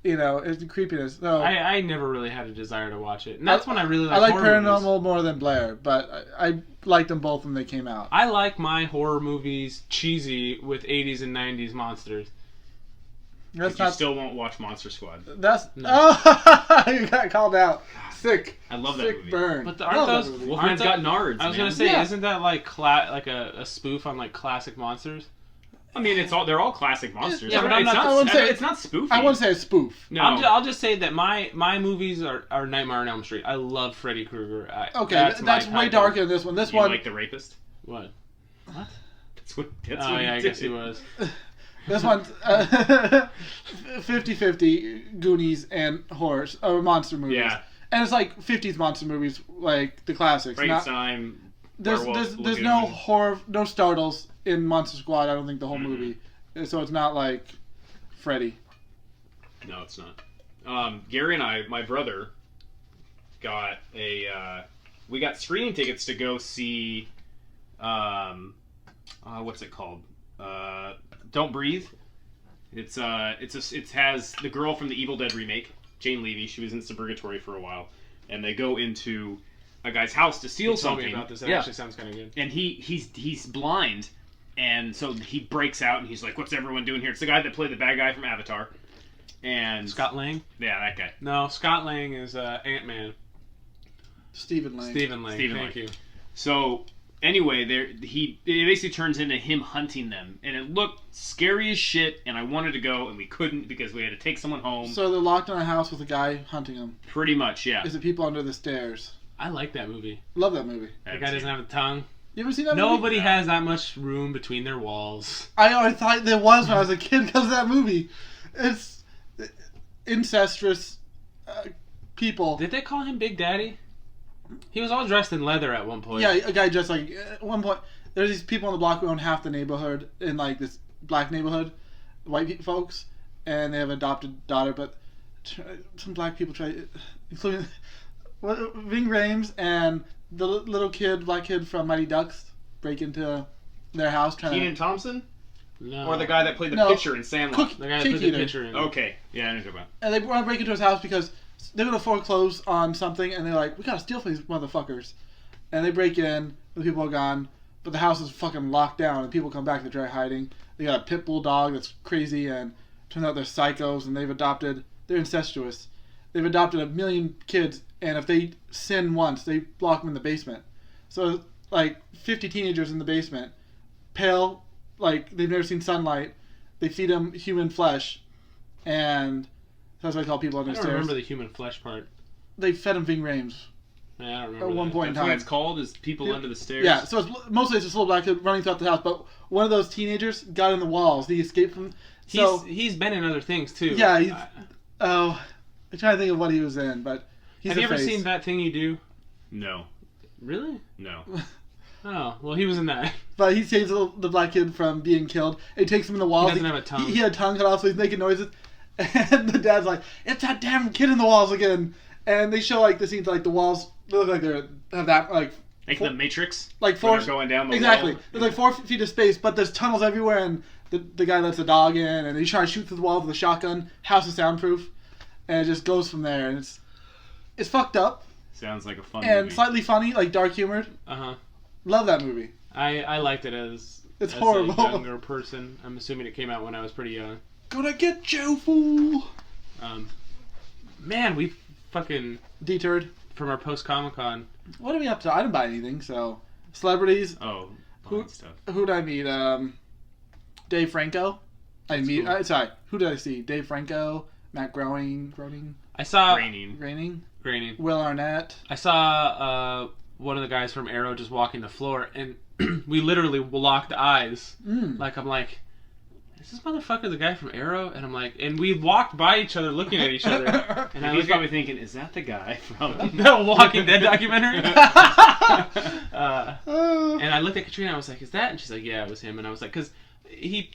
You know, it's the creepiness. So I never really had a desire to watch it. And that's when I really like I like horror Paranormal movies. more than Blair, but I liked them both when they came out. I like my horror movies cheesy with 80s and 90s monsters. That's you not. still won't watch Monster Squad. That's No. oh, you got called out. Sick. I love that Sick movie. burn. But I aren't love that those movie. Wolfman's aren't got nards. I was man. gonna say, Yeah. isn't that like like a spoof on like classic monsters? I mean, they're all classic monsters. Yeah, but I'm it's not- I wouldn't say- it's not spoofy. I wouldn't say a spoof. No. I'll just say that my movies are Nightmare on Elm Street. I love Freddy Krueger. Okay, that's that's my way type darker than this one. This You one, like the rapist? What? That's what. That's Oh what yeah, I he guess did. he was. this one's 50-50 Goonies and horror or monster movies. Yeah. And it's like 50s monster movies, like the classics. Not, Frankenstein. there's Werewolf there's no Lagoon. horror, no startles in Monster Squad. I don't think the whole Mhm. movie. So it's not like Freddy. No, it's not. Gary and I, my brother, got we got screening tickets to go see, what's it called? Don't Breathe. It has the girl from the Evil Dead remake, Jane Levy. She was in Suburgatory for a while, and they go into a guy's house to steal You told something. me about this. It Yeah. actually sounds kind of good. And he's blind, and so he breaks out and he's like, "What's everyone doing here?" It's the guy that played the bad guy from Avatar, and Scott Lang? yeah, that guy. No, Scott Lang is Ant-Man. Stephen Lang. Stephen Lang. Stephen Thank Lang. you. So anyway, it basically turns into him hunting them, and it looked scary as shit. And I wanted to go, and we couldn't because we had to take someone home. So they're locked in a house with a guy hunting them. Pretty much, yeah. Is it people under the stairs? I like that movie. Love that movie. That guy doesn't have a tongue. You ever seen that Nobody movie? has that much room between their walls. I thought there was when I was a kid because of that movie. It's incestuous people. Did they call him Big Daddy? He was all dressed in leather at one point. Yeah, a guy just like at one point. There's these people on the block who own half the neighborhood in like this black neighborhood, folks, and they have an adopted daughter. But some black people try, including Ving Rhames and the little kid, black kid from Mighty Ducks, break into their house trying Kenan to Thompson, No. or the guy that played the No. pitcher in Sandlot. cook. The guy that Cake put the eater. picture in. Okay, yeah, I know what you're talking And they want to break into his house because they're going to foreclose on something, and they're like, we got to steal from these motherfuckers. And they break in, the people are gone, but the house is fucking locked down, and people come back, they try hiding. They got a pit bull dog that's crazy, and turns out they're psychos, and they're incestuous. They've adopted 1 million kids, and if they sin once, they lock them in the basement. So, like, 50 teenagers in the basement, pale, like, they've never seen sunlight. They feed them human flesh, and that's what I call people I under don't stairs. remember the human flesh part. They fed them Ving Rhames Yeah, I don't remember at one that. point in about. That's what time. it's called, is people Yeah. under the stairs. Yeah, so mostly it's just a little black kid running throughout the house, but one of those teenagers got in the walls. He escaped from. So He's been in other things too. Yeah, he's- I'm trying to think of what he was in, but he's have you the ever face. seen That Thing You Do? No, Really? no. Oh, well, he was in that. But he saves the black kid from being killed. He takes him in the walls. He doesn't have a tongue. He had a tongue cut off, so he's making noises. And the dad's like, "It's that damn kid in the walls again." and they show like the scenes like the walls look like they have that like the Matrix. Like when 4 they're going down the exactly. wall. There's like 4 feet of space, but there's tunnels everywhere, and the guy lets a dog in, and he's trying to shoot through the wall with a shotgun. House is soundproof, and it just goes from there, and it's fucked up Sounds like a fun and movie. slightly funny, like dark humor. Love that movie. I liked it as horrible. a younger person. I'm assuming it came out when I was pretty young. Gonna get you, fool. Man, we fucking Deterred. from our post Comic Con. What are we up to? I didn't buy anything, so celebrities. Oh, Who stuff. who did I meet? Dave Franco. That's cool. Sorry, who did I see? Dave Franco, Matt Groening, I saw Raining. Graining. Will Arnett. I saw one of the guys from Arrow just walking the floor, and we literally locked eyes. Like, I'm like, is this motherfucker the guy from Arrow? And I'm like, and we walked by each other looking at each other. And I was probably thinking, is that the guy from the Walking Dead documentary? And I looked at Katrina, I was like, is that? And she's like, yeah, it was him. And I was like, because he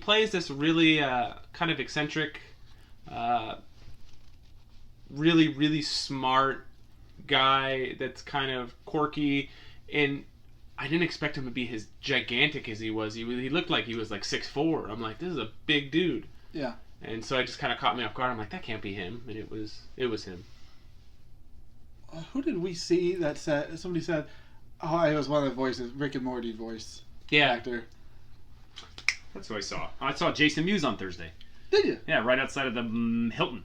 plays this really kind of eccentric, really, really smart guy that's kind of quirky, and I didn't expect him to be as gigantic as he was. He looked like he was like 6'4". I'm like, this is a big dude. Yeah. And so it just kind of caught me off guard. I'm like, that can't be him. And it was him. Who did we see that said? Somebody said, oh, it was one of the voices, Rick and Morty voice actor. That's who I saw. I saw Jason Mewes on Thursday. Did you? Yeah, right outside of the Hilton.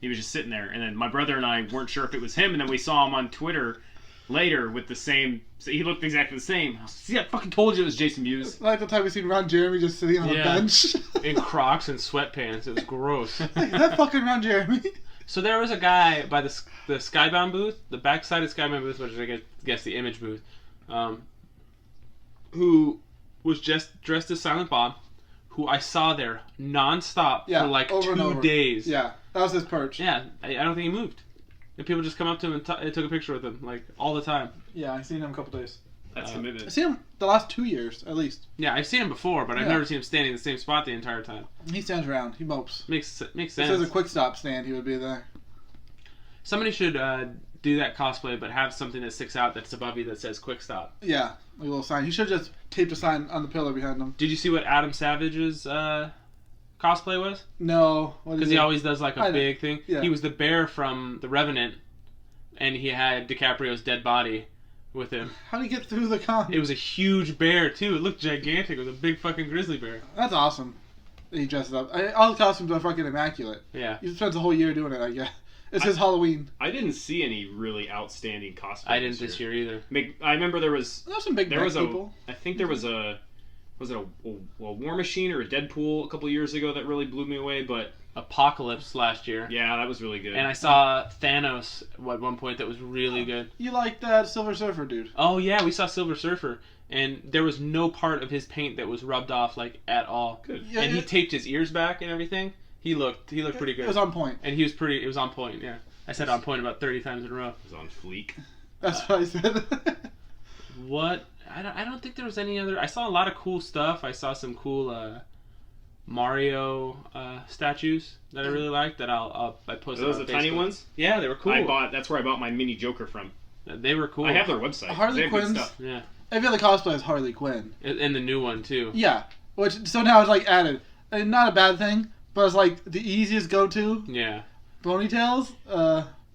He was just sitting there, and then my brother and I weren't sure if it was him, and then we saw him on Twitter later with the same. So he looked exactly the same. I was, see, I fucking told you it was Jason Mewes. Like the time we seen Ron Jeremy just sitting on a bench in Crocs and sweatpants. It was gross. Like, is that fucking Ron Jeremy? So there was a guy by the Skybound booth, the backside of Skybound booth, which I guess the Image booth, who was just dressed as Silent Bob, who I saw there nonstop for like over 2 days. Yeah, that was his perch. Yeah, I don't think he moved. And people just come up to him and took a picture with him, like, all the time. Yeah, I've seen him a couple days. That's commitment. I've seen him the last 2 years, at least. Yeah, I've seen him before, but I've never seen him standing in the same spot the entire time. He stands around. He mopes. Makes sense. If there's a quick stop stand, he would be there. Somebody should do that cosplay, but have something that sticks out that's above you that says Quick Stop. Yeah, like a little sign. He should have just taped a sign on the pillar behind him. Did you see what Adam Savage's cosplay was? No. Because he always does like a big thing. Yeah. He was the bear from The Revenant, and he had DiCaprio's dead body with him. How did he get through the con? It was a huge bear, too. It looked gigantic. It was a big fucking grizzly bear. That's awesome. He dresses up. All the costumes are fucking immaculate. Yeah. He spends a whole year doing it, I guess. It's his Halloween. I didn't see any really outstanding cosplays. I didn't this year either. I remember there's some big people. I think there was a War Machine or a Deadpool a couple years ago that really blew me away, but Apocalypse last year. Yeah, that was really good. And I saw Thanos at one point that was really good. You like that Silver Surfer dude? Oh yeah, we saw Silver Surfer, and there was no part of his paint that was rubbed off like at all. Good. Yeah, and he taped his ears back and everything. He looked pretty good. It was on point. And it was on point, yeah. I said on point about 30 times in a row. It was on fleek. That's what I said. What? I don't think there was any other. I saw a lot of cool stuff. I saw some cool Mario statues that I really liked that I posted Are those on the Facebook. tiny ones? Yeah, they were cool. That's where I bought my mini Joker from. They were cool. I have their website. Harley They have good Quinn's. stuff. Yeah. Every other cosplay is Harley Quinn. And the new one too. Yeah. So now it's like added. And not a bad thing, but it's like the easiest go-to. Yeah. Ponytails.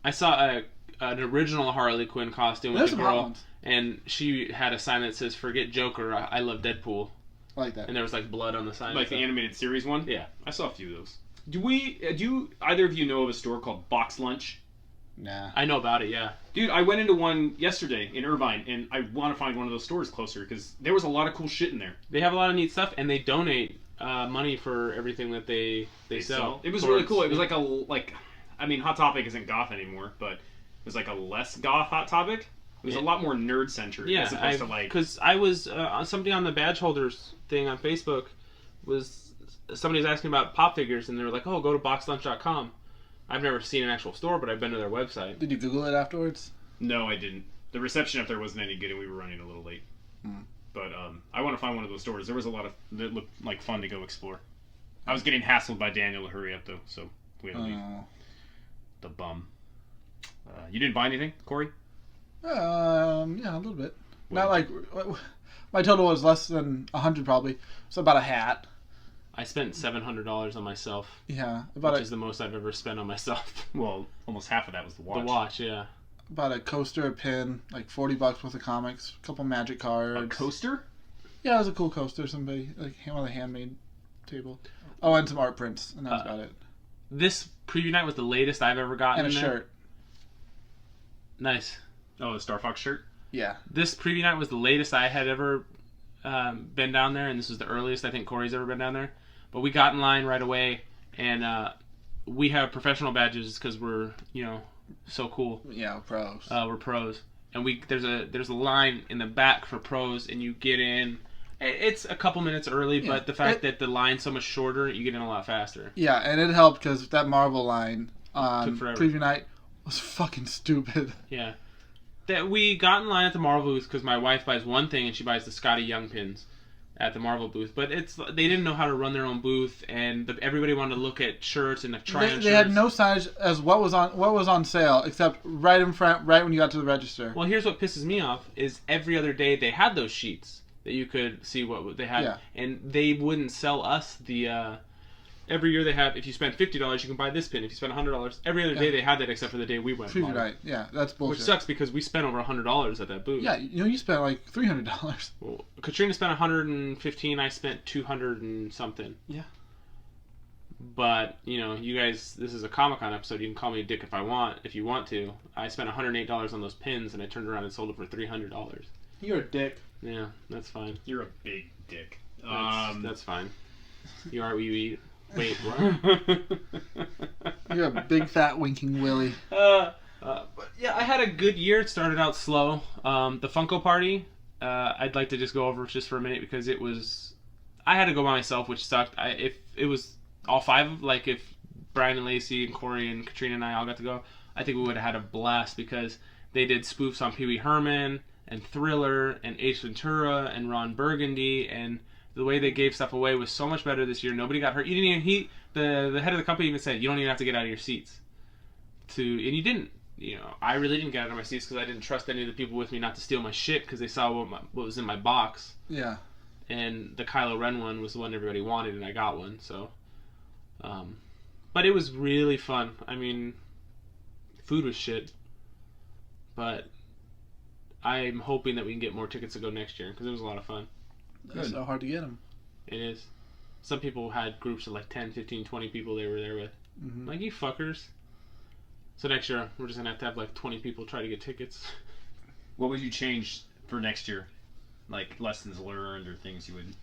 I saw an original Harley Quinn costume with a girl, and she had a sign that says "Forget Joker, I love Deadpool." I like that. And there was like blood on the sign. Like the animated series one? Yeah. I saw a few of those. Do either of you know of a store called Box Lunch? Nah. I know about it, yeah. Dude, I went into one yesterday in Irvine, and I want to find one of those stores closer, because there was a lot of cool shit in there. They have a lot of neat stuff, and they donate money for everything that they sell. It was really cool. It was Hot Topic isn't goth anymore, but it was like a less goth Hot Topic. It was a lot more nerd-centered, as opposed to like... Because I was, somebody on the badge holders thing on Facebook somebody was asking about pop figures, and they were like, oh, go to boxlunch.com. I've never seen an actual store, but I've been to their website. Did you Google it afterwards? No, I didn't. The reception up there wasn't any good, and we were running a little late. But I want to find one of those stores. There was a lot of that looked like fun to go explore. I was getting hassled by Daniel to hurry up, though, so we had to leave. The bum. You didn't buy anything, Corey? Yeah, a little bit. Not like my total was less than 100 probably. So about a hat. I spent $700 on myself. Yeah, which is the most I've ever spent on myself. Well, almost half of that was the watch. The watch, yeah. About a coaster, a pin, like $40 worth of comics, a couple magic cards. A coaster? Yeah, it was a cool coaster. Somebody like one of the handmade table. Oh, and some art prints, and that was about it. This preview night was the latest I've ever gotten. And a shirt. Nice. Oh, the Star Fox shirt? Yeah. This preview night was the latest I had ever been down there, and this was the earliest I think Corey's ever been down there. But we got in line right away, and we have professional badges because we're, so cool. Yeah, pros. We're pros, and there's a line in the back for pros, and you get in. It's a couple minutes early, but the fact that the line's so much shorter, you get in a lot faster. Yeah, and it helped because that Marvel line on Took forever. preview night was fucking stupid. Yeah. That we got in line at the Marvel booth because my wife buys one thing and she buys the Scotty Young pins at the Marvel booth. But they didn't know how to run their own booth, and everybody wanted to look at shirts and try on shirts. They had no signage as what was on sale except right in front, right when you got to the register. Well, here's what pisses me off: is every other day they had those sheets that you could see what they had, and they wouldn't sell us the. Every year they have, if you spend $50, you can buy this pin. If you spend $100, every other day they had that except for the day we went. Preview night, that's bullshit. Which sucks because we spent over $100 at that booth. Yeah, you spent like $300. Well, Katrina spent $115. I spent $200 and something. Yeah. But you guys, this is a Comic-Con episode. You can call me a dick if you want to. I spent $108 on those pins, and I turned around and sold it for $300. You're a dick. Yeah, that's fine. You're a big dick. That's fine. You are what you eat. Wait, what? You're a big fat winking willy. But yeah, I had a good year. It started out slow. The Funko Party, I'd like to just go over just for a minute because I had to go by myself, which sucked. If it was all five, like if Brian and Lacey and Corey and Katrina and I all got to go, I think we would have had a blast because they did spoofs on Pee Wee Herman and Thriller and Ace Ventura and Ron Burgundy, and the way they gave stuff away was so much better this year. Nobody got hurt. You didn't even the head of the company even said you don't even have to get out of your seats. And you didn't. I really didn't get out of my seats because I didn't trust any of the people with me not to steal my shit because they saw what was in my box. Yeah. And the Kylo Ren one was the one everybody wanted, and I got one. So, but it was really fun. I mean, food was shit, but I'm hoping that we can get more tickets to go next year because it was a lot of fun. It's so hard to get them. It is. Some people had groups of like 10, 15, 20 people they were there with. Mm-hmm. Like, you fuckers. So next year, we're just going to have like 20 people try to get tickets. What would you change for next year? Like, lessons learned or things you would...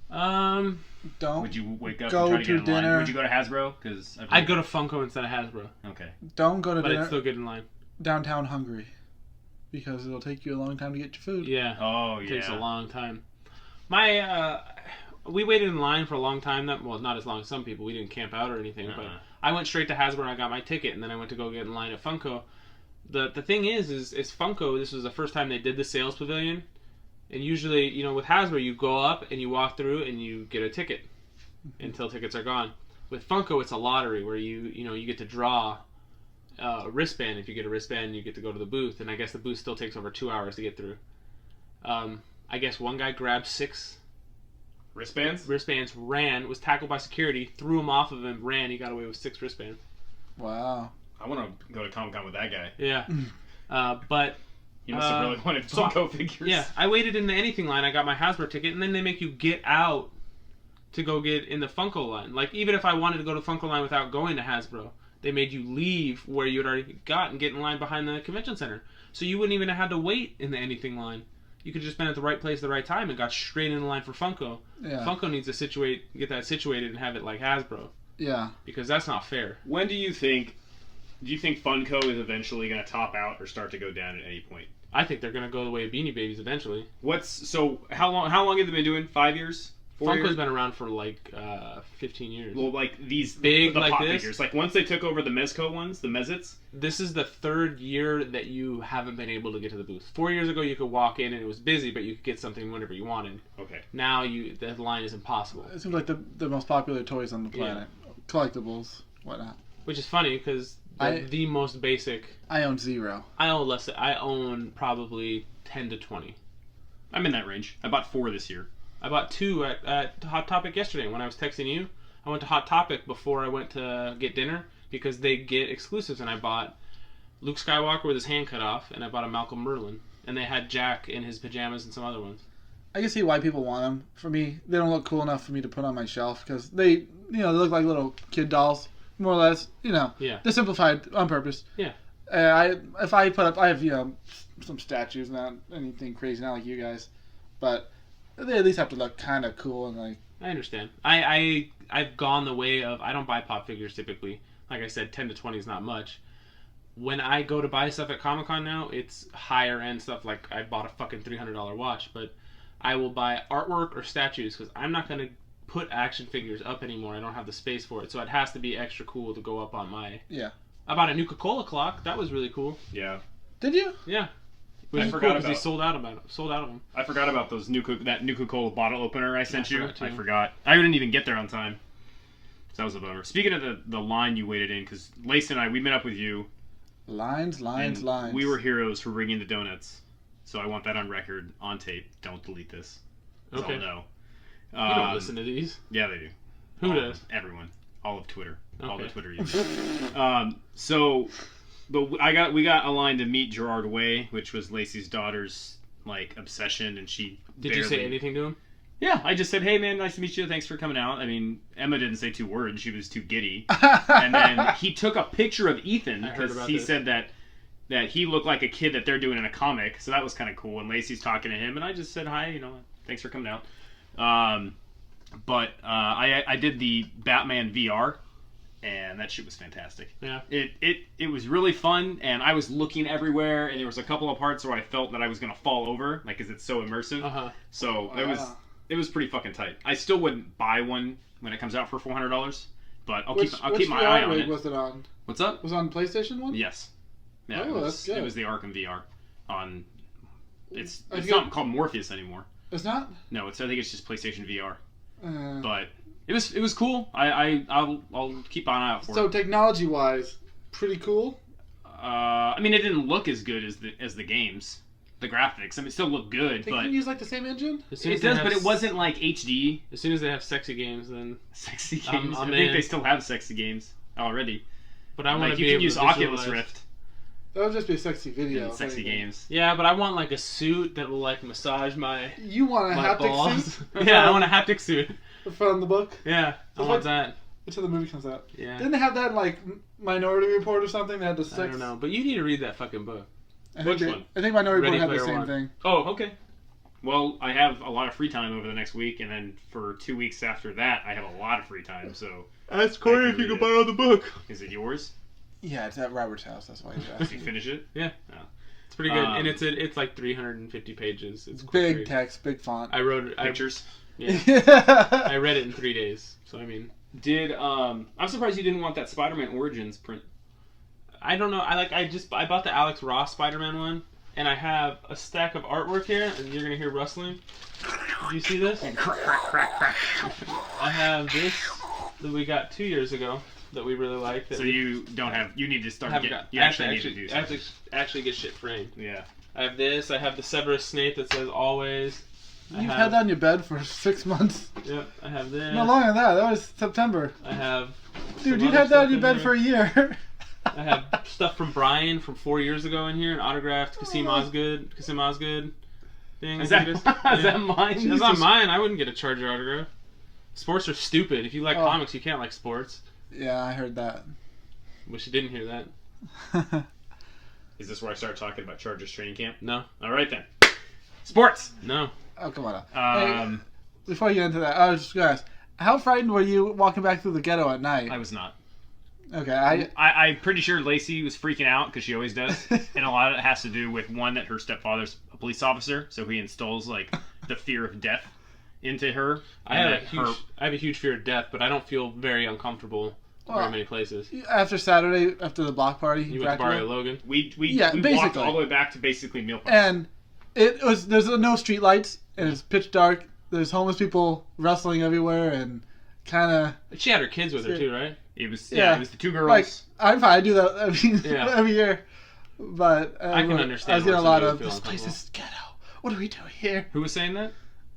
Don't would you wake up go and try to to get in dinner. line? Would you go to Hasbro? Because I'd go to Funko instead of Hasbro. Okay. Don't go to but dinner. I'd still get in line. Downtown hungry. Because it'll take you a long time to get your food. Yeah. Oh, It takes a long time. We waited in line for a long time. Not as long as some people. We didn't camp out or anything. But I went straight to Hasbro and I got my ticket, and then I went to go get in line at Funko. The thing is Funko. This was the first time they did the sales pavilion, and usually, with Hasbro, you go up and you walk through and you get a ticket until tickets are gone. With Funko, it's a lottery where you get to draw a wristband. If you get a wristband, you get to go to the booth, and I guess the booth still takes over 2 hours to get through. I guess one guy grabbed 6 wristbands, ran, was tackled by security, threw him off of him, ran. He got away with 6 wristbands. Wow. I want to go to Comic-Con with that guy. Yeah. But he must have really wanted Funko figures. Yeah, I waited in the anything line. I got my Hasbro ticket, and then they make you get out to go get in the Funko line. Like, even if I wanted to go to Funko line without going to Hasbro, they made you leave where you had already got and get in line behind the convention center. So you wouldn't even have had to wait in the anything line. You could just been at the right place at the right time and got straight in the line for Funko. Yeah. Funko needs to get that situated and have it like Hasbro. Yeah. Because that's not fair. When do you think Funko is eventually going to top out or start to go down at any point? I think they're going to go the way of Beanie Babies eventually. How long have they been doing? 5 years? 4 years? Funko's been around for like 15 years. Well, like these big the like pop this figures. Like once they took over the Mezco ones, the Mezits. This is the 3rd year that you haven't been able to get to the booth. 4 years ago, you could walk in and it was busy, but you could get something whenever you wanted. Okay. Now the line is impossible. It seems like the most popular toys on the planet. Yeah. Collectibles, whatnot. Which is funny because the most basic. I own 0. I own less. I own probably 10 to 20. I'm in that range. I bought 4 this year. I bought 2 at Hot Topic yesterday when I was texting you. I went to Hot Topic before I went to get dinner because they get exclusives, and I bought Luke Skywalker with his hand cut off, and I bought a Malcolm Merlin, and they had Jack in his pajamas and some other ones. I can see why people want them. For me, they don't look cool enough for me to put on my shelf because they look like little kid dolls, more or less. Yeah. They're simplified on purpose. Yeah. I have some statues, not anything crazy, not like you guys, but they at least have to look kind of cool and like. I understand. I've gone the way of I don't buy pop figures typically. Like I said, 10 to 20 is not much. When I go to buy stuff at Comic-Con now, it's higher end stuff. Like I bought a fucking $300 watch, but I will buy artwork or statues because I'm not going to put action figures up anymore. I don't have the space for it. So it has to be extra cool to go up on my... Yeah. I bought a Nuka-Cola clock. That was really cool. Yeah. Did you? Yeah. Which I forgot about. He sold out of them. I forgot about those that Nuka-Cola bottle opener I sent you. I I forgot. I didn't even get there on time. So that was a bummer. Speaking of the line you waited in, because Lacey and I, we met up with you. Lines. We were heroes for ringing the donuts. So I want that on record, on tape. Don't delete this. Okay. I'll know. You don't listen to these. Yeah, they do. Who does? Everyone. All of Twitter. Okay. All the Twitter users. But we got a line to meet Gerard Way, which was Lacey's daughter's like obsession, and she. Did you say anything to him? Yeah, I just said, "Hey man, nice to meet you. Thanks for coming out." I mean, Emma didn't say 2 words; she was too giddy. And then he took a picture of Ethan because he said that he looked like a kid that they're doing in a comic, so that was kind of cool. And Lacey's talking to him, and I just said, "Hi, thanks for coming out." But I did the Batman VR. And that shit was fantastic. Yeah. It was really fun, and I was looking everywhere, and there was a couple of parts where I felt that I was gonna fall over, like, because it's so immersive. Uh-huh. So it was pretty fucking tight. I still wouldn't buy one when it comes out for $400, but I'll keep my eye on it. Was it on? What's up? Was it on PlayStation one? Yes. Yeah, that's good. It was the Arkham VR on. It's I forget- not called Morpheus anymore. It's not. No, I think it's just PlayStation VR. Uh, But it was cool. I'll keep an eye out for it. So technology wise, pretty cool. I mean, it didn't look as good as the games, the graphics. I mean, it still looked good, They but can use like the same engine. it does. But it wasn't like HD. As soon as they have sexy games, then. Sexy games. I'm I think in. they still have sexy games already. But I want Like to be you can able use to Oculus visualize. Rift That would just be a sexy video. in sexy games. Yeah, but I want like a suit that will like massage my You want a my haptic balls. suit? Yeah, I want a haptic suit. From the book. Yeah, I want that. Until the movie comes out. Yeah. Didn't they have that in, like Minority Report or something? They had the 6. I don't know, but you need to read that fucking book. Which one? I think Minority Ready Report had the Player same One. thing. Oh, okay. Well, I have a lot of free time over the next week, and then for 2 weeks after that, I have a lot of free time. So ask Corey if you can borrow the book. is it yours? Yeah, it's at Robert's house. That's why he's Did asking. you finish it? Yeah. No. It's pretty good, and it's like 350 pages. It's quick Big read. text, big font. I wrote it. Pictures. I read it in 3 days. So I mean, I'm surprised you didn't want that Spider-Man Origins print. I don't know. I bought the Alex Ross Spider-Man one, and I have a stack of artwork here, and you're gonna hear rustling. Do you see this? I have this that we got 2 years ago that we really liked. So you don't have. You need to start. I have to actually get shit framed. Yeah. I have this. I have the Severus Snape that says always. You've had that on your bed for 6 months. Yep. I have this. No longer than that. That was September. I have. Dude, some you've other had that on stuff your in bed here. for a year. I have stuff from Brian from 4 years ago in here, an autographed Kasim Osgood thing. Is that is that mine? That's not mine. I wouldn't get a Charger autograph. Sports are stupid. If you like comics, you can't like sports. Yeah, I heard that. Wish you didn't hear that. Is this where I start talking about Chargers training camp? No. All right then. Sports. No. Oh, come on. Um, Hey, before you get into that, I was just going to ask, how frightened were you walking back through the ghetto at night? I was not. Okay, I'm pretty sure Lacey was freaking out because she always does, and a lot of it has to do with one that her stepfather's a police officer, so he instills like the fear of death into her. I have a huge fear of death, but I don't feel very uncomfortable very many places. after Saturday, after the block party, You went to Barrio Logan? We Yeah, walked basically. all the way back to basically Meal Park. and there's no street lights, and it's pitch dark. There's homeless people wrestling everywhere, and kind of. She had her kids with her too, right? It was Yeah. it was the two girls. Like, I'm fine. I do that. I mean, Yeah. every year. But I can understand I was getting a why lot some of people this feel place is ghetto. What are we doing here? Who was saying that?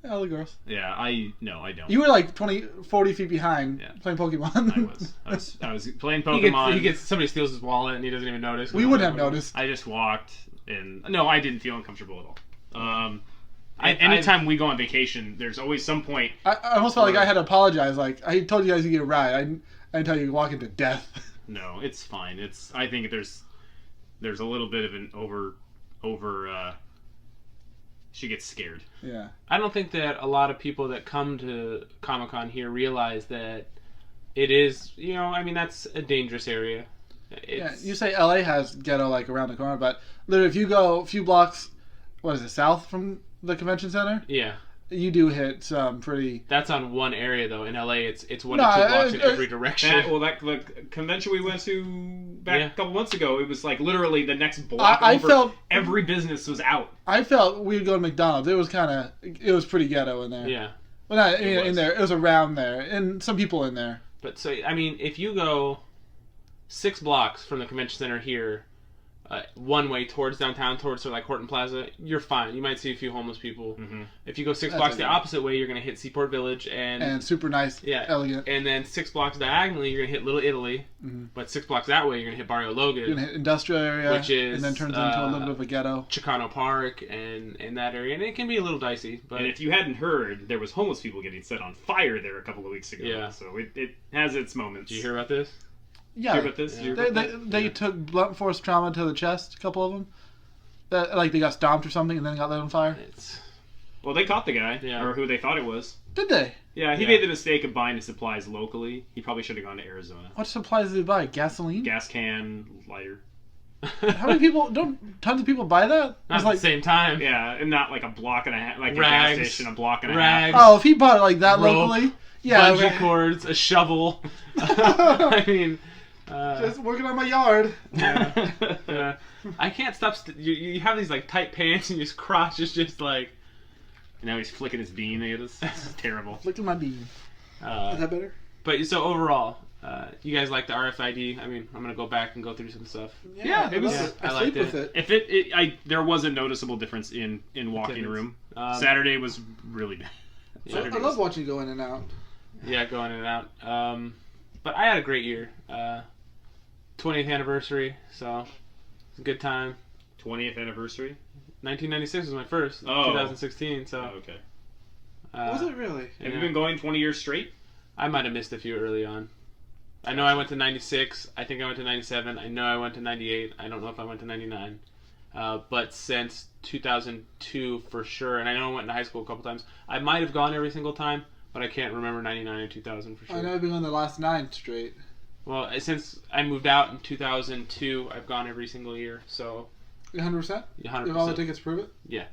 All the girls. Yeah, I don't. You were like 40 feet behind Yeah. playing Pokemon. I was playing Pokemon. He gets somebody steals his wallet and he doesn't even notice. We wouldn't have noticed. I just walked, and no, I didn't feel uncomfortable at all. I- Anytime we go on vacation, there's always some point. I almost felt like I had to apologize. Like, I told you guys to get a ride. I didn't tell you to walk into death. No, it's fine. I think there's a little bit of an over. She gets scared. Yeah. I don't think that a lot of people that come to Comic-Con here realize that it is, I mean, that's a dangerous area. Yeah, you say LA has ghetto like around the corner, but literally if you go a few blocks, what is it, south from the convention center, Yeah. you do hit some pretty. That's on one area though. In LA, it's one No, or two blocks in every direction. The convention we went to back Yeah. a couple months ago, it was like literally the next block I over. felt Every business was out. I felt we'd go to McDonald's. It was pretty ghetto in there. Yeah. Well, not It in was. there. It was around there, and some people in there. But so, I mean, if you go 6 blocks from the convention center here, one way towards downtown, towards sort of like Horton Plaza, you're fine. You might see a few homeless people. Mm-hmm. If you go 6 That's blocks the okay. opposite way, you're going to hit Seaport Village And super nice, yeah, elegant. and then 6 blocks diagonally, you're going to hit Little Italy. Mhm. But 6 blocks that way, you're going to hit Barrio Logan, You're gonna hit industrial area, Which is, and then turns into a little bit of a ghetto. Chicano Park, and in that area, and it can be a little dicey. But And if you hadn't heard, there was homeless people getting set on fire there a couple of weeks ago. Yeah. So it has its moments. did you hear about this? Yeah, Hear about this? Yeah. Hear they about that? they took blunt force trauma to the chest. A couple of them, that like they got stomped or something, and then got lit on fire. It's Well, they caught the guy, Yeah. or who they thought it was. Did they? Yeah, he Yeah. made the mistake of buying his supplies locally. He probably should have gone to Arizona. What supplies did they buy? Gasoline? Gas can, lighter. How many people? Don't tons of people buy that? not It's at the same time. Yeah, and not like a block and a half, like Rags. a gas station, a block and a Rags. Oh, if he bought it like that Rope, locally, yeah. Bungee right. cords, a shovel. I mean, Just working on my yard. yeah. I can't stop. You have these like tight pants and your crotch is just like. And now he's flicking his bean at us. This is terrible. Look at my bean. Is that better? But so overall, you guys like the RFID? I mean, I'm gonna go back and go through some stuff. Yeah, it was- I I sleep liked with it. it. If there was a noticeable difference in walking Attendance. room. Saturday. Saturday was really bad. Yeah. I Saturday love was- watching you go in and out. Yeah, going in and out. But I had a great year. 20th anniversary, so it's a good time. 20th anniversary. 1996 was my first. Oh. 2016, so. Oh, okay. Was it really? Have you been going 20 years straight? I might have missed a few early on. I know I went to 96. I think I went to 97. I know I went to 98. I don't know if I went to 99. But since 2002 for sure, and I know I went to high school a couple times. I might have gone every single time, but I can't remember 99 or 2000 for sure. I know I've been on the last 9 straight. Well, since I moved out in 2002, I've gone every single year. So 100%? 100%. If all the tickets prove it?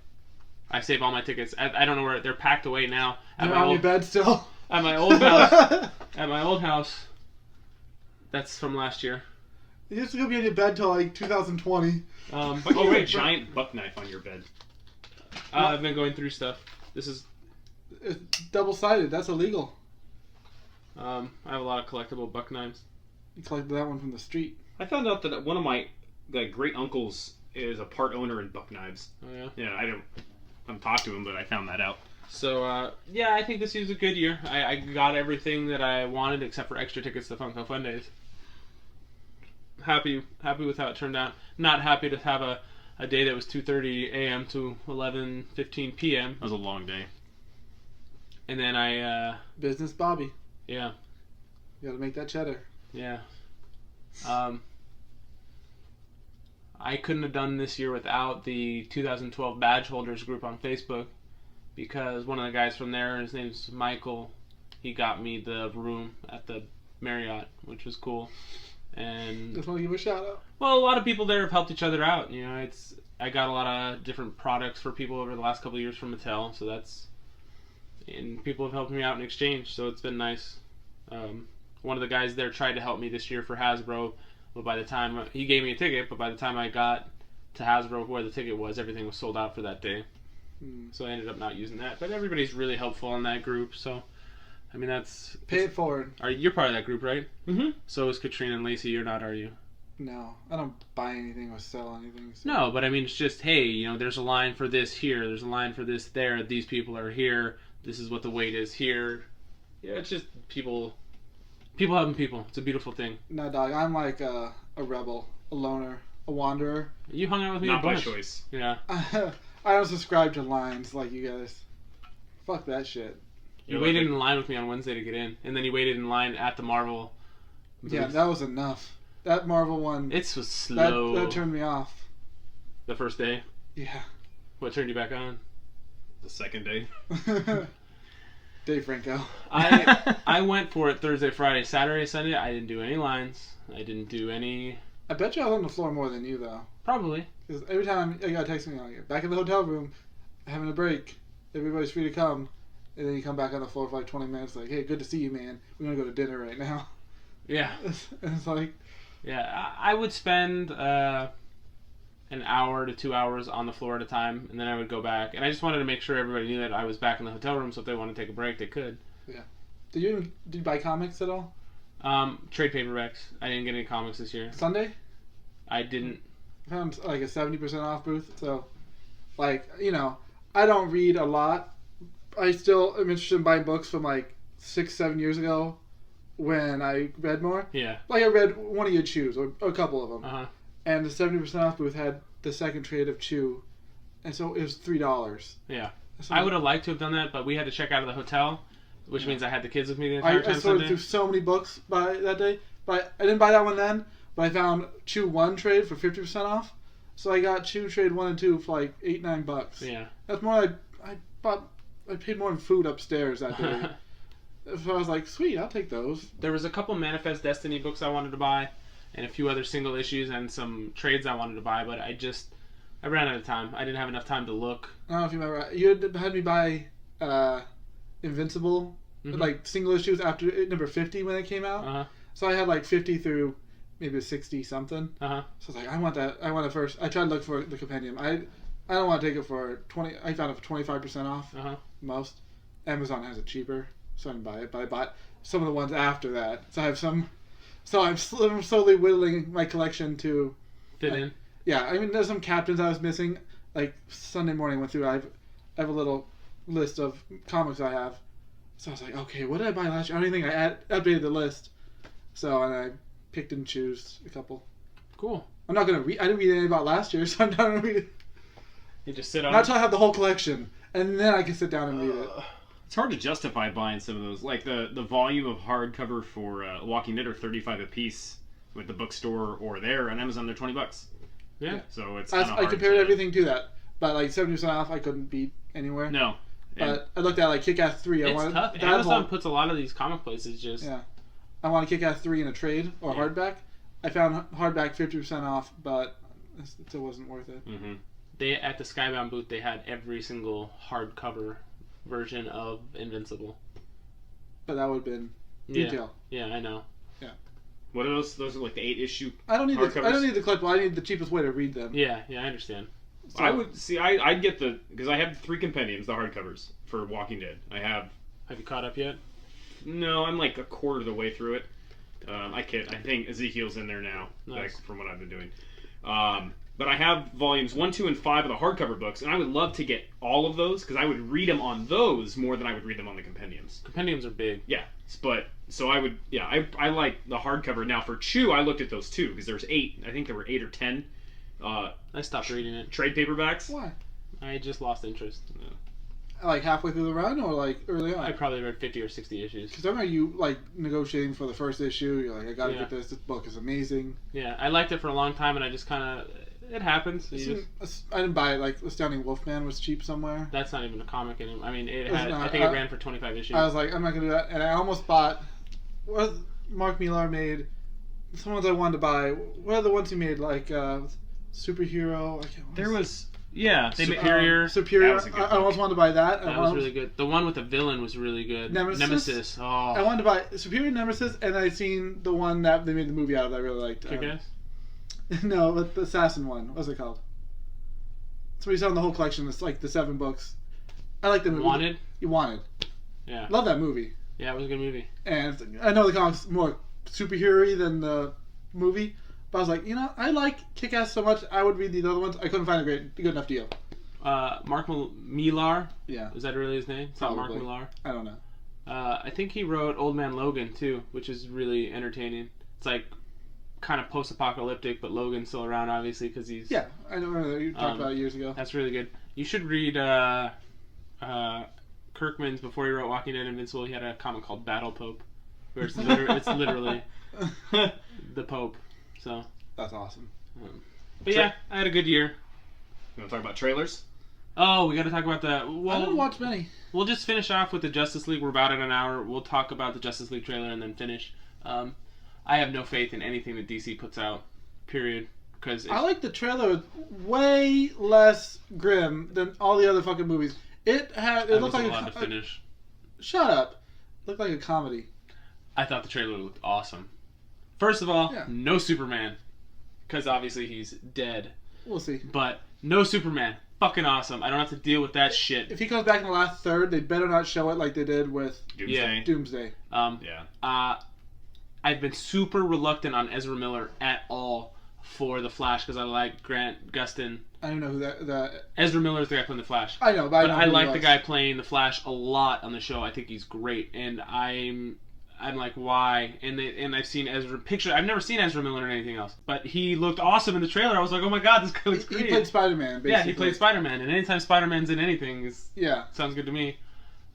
I save all my tickets. I don't know where they're packed away now. They're on your bed still? At my old house. At my old house. That's from last year. It used to be on your bed till like 2020. But you have a giant buck knife on your bed. I've been going through stuff. This is. It's double-sided. That's illegal. I have a lot of collectible buck knives. You collected that one from the street. I found out that one of my great uncles is a part owner in buck knives. Oh yeah. Yeah, I don't talk to him, but I found that out. So yeah, I think this year's a good year. I got everything that I wanted except for extra tickets to Funko Fun Days. Happy with how it turned out. Not happy to have a day that was 2:30 a.m. to 11:15 p.m. That was a long day. And then I Business Bobby. yeah. You gotta make that cheddar. Yeah. I couldn't have done this year without the 2012 badge holders group on Facebook, because one of the guys from there, his name's Michael, he got me the room at the Marriott, which was cool. And Just want to give a shout out. well, a lot of people there have helped each other out. You know, I got a lot of different products for people over the last couple of years from Mattel, so and people have helped me out in exchange, so it's been nice. One of the guys there tried to help me this year for Hasbro, but by the time he gave me a ticket, but by the time I got to Hasbro where the ticket was, everything was sold out for that day. So I ended up not using that. But everybody's really helpful in that group, so I mean, that's... Pay it forward. You're part of that group, right? Mm-hmm. So is Katrina and Lacey. You're not, are you? No, I don't buy anything or sell anything. So. No, but I mean, it's just, hey, you know, there's a line for this here. There's a line for this there. These people are here. This is what the weight is here. Yeah, it's just people helping people. It's a beautiful thing. No, dog. I'm like a rebel, a loner, a wanderer. You hung out with me Not a by bunch. choice. Yeah. I don't subscribe to lines like you guys. Fuck that shit. You waited in line with me on Wednesday to get in, and then you waited in line at the Marvel booth. Yeah, that was enough. That Marvel one. It was slow. That turned me off. The first day? Yeah. What turned you back on? The second day. Dave Franco. I went for it Thursday, Friday, Saturday, Sunday. I didn't do any lines. I didn't do any... I bet you I was on the floor more than you, though. Probably. Because every time you gotta text me, like, back in the hotel room, having a break. Everybody's free to come. And then you come back on the floor for like 20 minutes, like, hey, good to see you, man. We're gonna go to dinner right now. Yeah. And it's like... Yeah, I would spend an hour to 2 hours on the floor at a time, and then I would go back. And I just wanted to make sure everybody knew that I was back in the hotel room, so if they wanted to take a break, they could. Yeah. Did you buy comics at all? Trade paperbacks. I didn't get any comics this year. Sunday? I didn't. I found like a 70% off booth. So, like, you know, I don't read a lot. I still am interested in buying books from like 6-7 years ago when I read more. Yeah. Like I read one of your Chews, or a couple of them. Uh-huh. And the 70% off booth had the second trade of Chew. And so it was $3. Yeah. So I would have liked to have done that, but we had to check out of the hotel, which means I had the kids with me the entire I time sorted Sunday. through so many books by that day. But I didn't buy that one then. But I found Chew 1 trade for 50% off. So I got Chew trade 1 and 2 for like $8-9. Yeah. That's more like I paid more in food upstairs that day. So I was like, sweet, I'll take those. There was a couple Manifest Destiny books I wanted to buy, and a few other single issues and some trades I wanted to buy, but I ran out of time. I didn't have enough time to look. I don't know if you remember. You had me buy Invincible, like single issues after number 50 when it came out. Uh-huh. So I had like 50 through maybe 60 something. Uh-huh. So I was like, I want that. I want it first. I tried to look for the compendium. I don't want to take it for 20. I found it for 25% off. Uh-huh. Most. Amazon has it cheaper, so I didn't buy it. But I bought some of the ones after that. So I have some. So I'm slowly whittling my collection to Fit in. Yeah, I mean, there's some captains I was missing. Like Sunday morning, went through. I have a little list of comics I have. So I was like, okay, what did I buy last year? I don't think I updated the list. So and I picked and choose a couple. Cool. I'm not gonna read. I didn't read anything about last year, so I'm not gonna read it. You just sit on Not until I have the whole collection, and then I can sit down and read it. It's hard to justify buying some of those. Like the volume of hardcover for Walking Dead are $35 a piece with the bookstore or there on Amazon. They're $20. Yeah. So it's kind of hard. I compared everything to that, but like 70% off, I couldn't beat anywhere. No. But I looked at like Kick-Ass 3. It's I wanted tough. that Amazon puts a lot of these comic places just... Yeah. I want Kick-Ass 3 in a trade or hardback. I found hardback 50% off, but it still wasn't worth it. Mm-hmm. They at the Skybound booth, they had every single hardcover version of Invincible. But that would have been detail. Yeah, I know. Yeah. What are those? Those are like the 8-issue. I don't need the collectible. I need the cheapest way to read them. Yeah, I understand. So, I would see. I'd get because I have 3 compendiums, the hardcovers for Walking Dead. Have you caught up yet? No, I'm like a quarter of the way through it. I think Ezekiel's in there now, nice. Like, from what I've been doing. But I have volumes 1, 2, and 5 of the hardcover books, and I would love to get all of those because I would read them on those more than I would read them on the compendiums. Compendiums are big. Yeah, but so I would. Yeah, I like the hardcover. Now for Chew, I looked at those too because there's 8. I think there were 8 or 10. I stopped reading it. Trade paperbacks. Why? I just lost interest. Like halfway through the run, or like early on? I probably read 50 or 60 issues. Because I remember you like negotiating for the first issue. You're like, I gotta get this. This book is amazing. Yeah, I liked it for a long time, and I just kind of. It happens. I didn't buy it. Like Astounding Wolfman was cheap somewhere. That's not even a comic anymore. I mean, I think it ran for 25 issues. I was like, I'm not gonna do that, and I almost bought. What Mark Millar made? Some ones I wanted to buy. What are the ones he made? Like superhero. There was. Yeah, Superior. Superior. I almost wanted to buy that. That was really good. The one with the villain was really good. Nemesis. Oh. I wanted to buy Superior Nemesis, and I seen the one that they made the movie out of that I really liked. Kick-Ass? No, but the assassin one. What's it called? Somebody's on the whole collection. It's like the 7 books. I like the movie. Wanted? You Wanted. Yeah. Love that movie. Yeah, it was a good movie. And I know the comic's more superhero-y than the movie, but I was like, I like Kick-Ass so much, I would read these other ones. I couldn't find a good enough deal. Mark Millar. Yeah. Is that really his name? It's not Mark Millar. I don't know. I think he wrote Old Man Logan too, which is really entertaining. It's like kind of post-apocalyptic, but Logan's still around, obviously, because he's... Yeah, I remember that. You talked about it years ago. That's really good. You should read Kirkman's, before he wrote Walking Dead Invincible, he had a comic called Battle Pope, where it's literally the Pope. So that's awesome. But yeah, I had a good year. You want to talk about trailers? Oh, we got to talk about the... Well, I didn't watch many. We'll just finish off with the Justice League. We're about at an hour. We'll talk about the Justice League trailer and then finish. I have no faith in anything that DC puts out, period. Because I like the trailer way less grim than all the other fucking movies. It looked like allowed to finish. Shut up. It looked like a comedy. I thought the trailer looked awesome. First of all, no Superman. Because obviously he's dead. We'll see. But no Superman. Fucking awesome. I don't have to deal with that shit. If he comes back in the last third, they better not show it like they did with Doomsday. I've been super reluctant on Ezra Miller at all for The Flash because I like Grant Gustin. I don't know who that Ezra Miller is the guy playing The Flash. I know, but I like the guy playing The Flash a lot on the show. I think he's great, and I'm like, why? And I've seen Ezra picture. I've never seen Ezra Miller in anything else, but he looked awesome in the trailer. I was like, oh my god, this guy looks great. He played Spider-Man. Basically. Yeah, he played Spider-Man, and anytime Spider-Man's in anything, sounds good to me.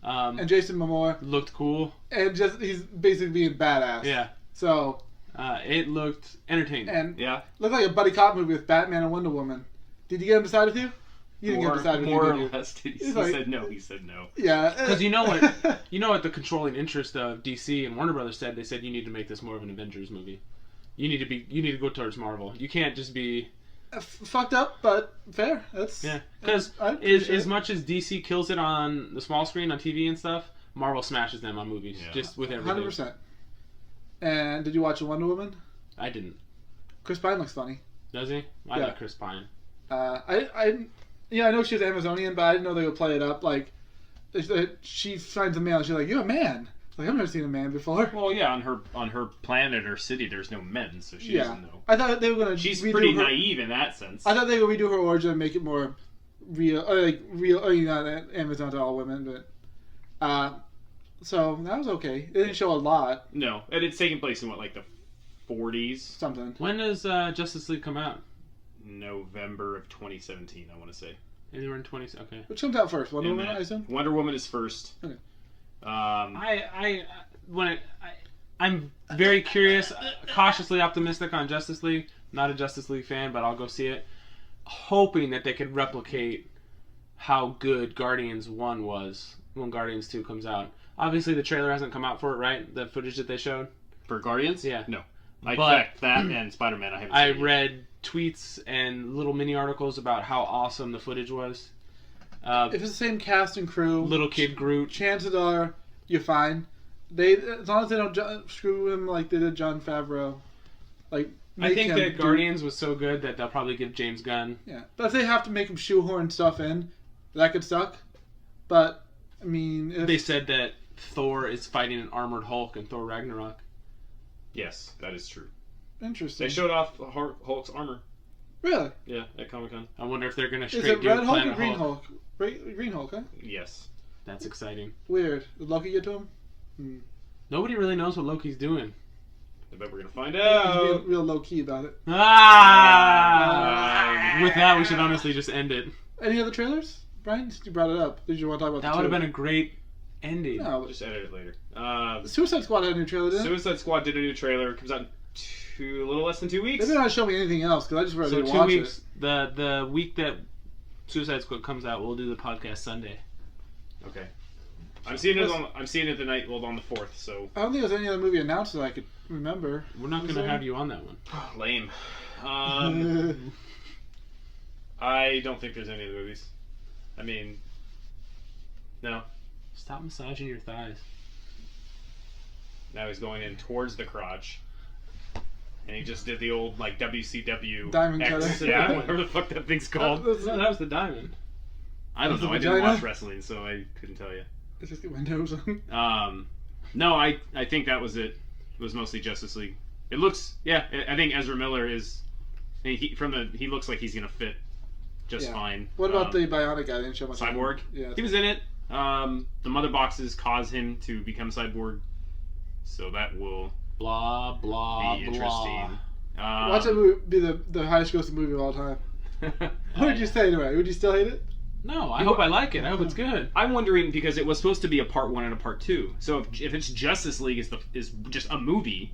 And Jason Momoa looked cool, and he's basically being badass. Yeah. So it looked entertaining. And looked like a buddy cop movie with Batman and Wonder Woman. Did you get him to side with you? You didn't get him to side with you, did you? Less, he said no. He said no. Yeah. Because you know what the controlling interest of DC and Warner Brothers said? They said you need to make this more of an Avengers movie. You need to go towards Marvel. You can't just be fucked up, but fair. Because as much as DC kills it on the small screen on TV and stuff, Marvel smashes them on movies just with everything. 100%. And did you watch Wonder Woman? I didn't. Chris Pine looks funny. Does he? I like Chris Pine. I know she was Amazonian, but I didn't know they would play it up. Like, she finds a man, and she's like, "You're a man." Like, I've never seen a man before. Well, yeah, on her planet or city, there's no men, so she doesn't know. I thought they were gonna. She's pretty naive in that sense. I thought they would redo her origin and make it more real, not Amazon to all women, but so that was okay. It didn't show a lot. No, and it's taking place in the 40s. Something. When does Justice League come out? November of 2017, I want to say. Anywhere in 20. Okay. Which comes out first? Wonder Woman, I assume. Wonder Woman is first. Okay. I'm very curious, cautiously optimistic on Justice League. Not a Justice League fan, but I'll go see it, hoping that they could replicate how good Guardians 1 was when Guardians 2 comes out. Obviously, the trailer hasn't come out for it, right? The footage that they showed for Guardians. Yeah. No. That and Spider-Man. I haven't. I read tweets and little mini articles about how awesome the footage was. If it's the same cast and crew, little kid Groot, chances are you're fine. As long as they don't screw him like they did Jon Favreau. I think that Guardians was so good that they'll probably give James Gunn. Yeah, but if they have to make him shoehorn stuff in, that could suck. But I mean, they said that Thor is fighting an armored Hulk in Thor Ragnarok. Yes, that is true. Interesting. They showed off Hulk's armor. Really? Yeah, at Comic-Con. I wonder if they're going to straight do Red Hulk or Green Hulk? Green Hulk, huh? Yes. That's exciting. Weird. Did Loki get to him? Nobody really knows what Loki's doing. I bet we're going to find out. He's real low-key about it. With that, we should honestly just end it. Any other trailers? Brian, you brought it up. Did you want to talk about that? Would have been a great ending. No, we'll just edit it later. Suicide Squad had a new trailer, didn't it? Suicide Squad did a new trailer. It comes out in a little less than 2 weeks. They did not show me anything else because I just ready to watch 2 weeks, it. The week that Suicide Squad comes out, we'll do the podcast Sunday. Okay. I'm seeing it the night on the 4th. So I don't think there's any other movie announced that I could remember. We're not going to have you on that one. Lame. I don't think there's any other movies. I mean, no. Stop massaging your thighs. Now he's going in towards the crotch. And he just did the old, WCW... Diamond X. cutter. Yeah, whatever the fuck that thing's called. That was the diamond. I don't know. I didn't watch wrestling, so I couldn't tell you. It's just the windows. No, I think that was it. It was mostly Justice League. It looks, yeah. I think Ezra Miller is. He looks like he's gonna fit just fine. What about the Bionic guy? They didn't show much. Cyborg? Yeah, He was in it. The mother boxes cause him to become Cyborg, so that will Blah blah be blah. interesting. Watch that movie be the highest grossing movie of all time. What would you say to it? Would you still hate it? No, I hope I like it. I hope it's good. I'm wondering because it was supposed to be a part 1 and a part 2. So if it's Justice League is just a movie,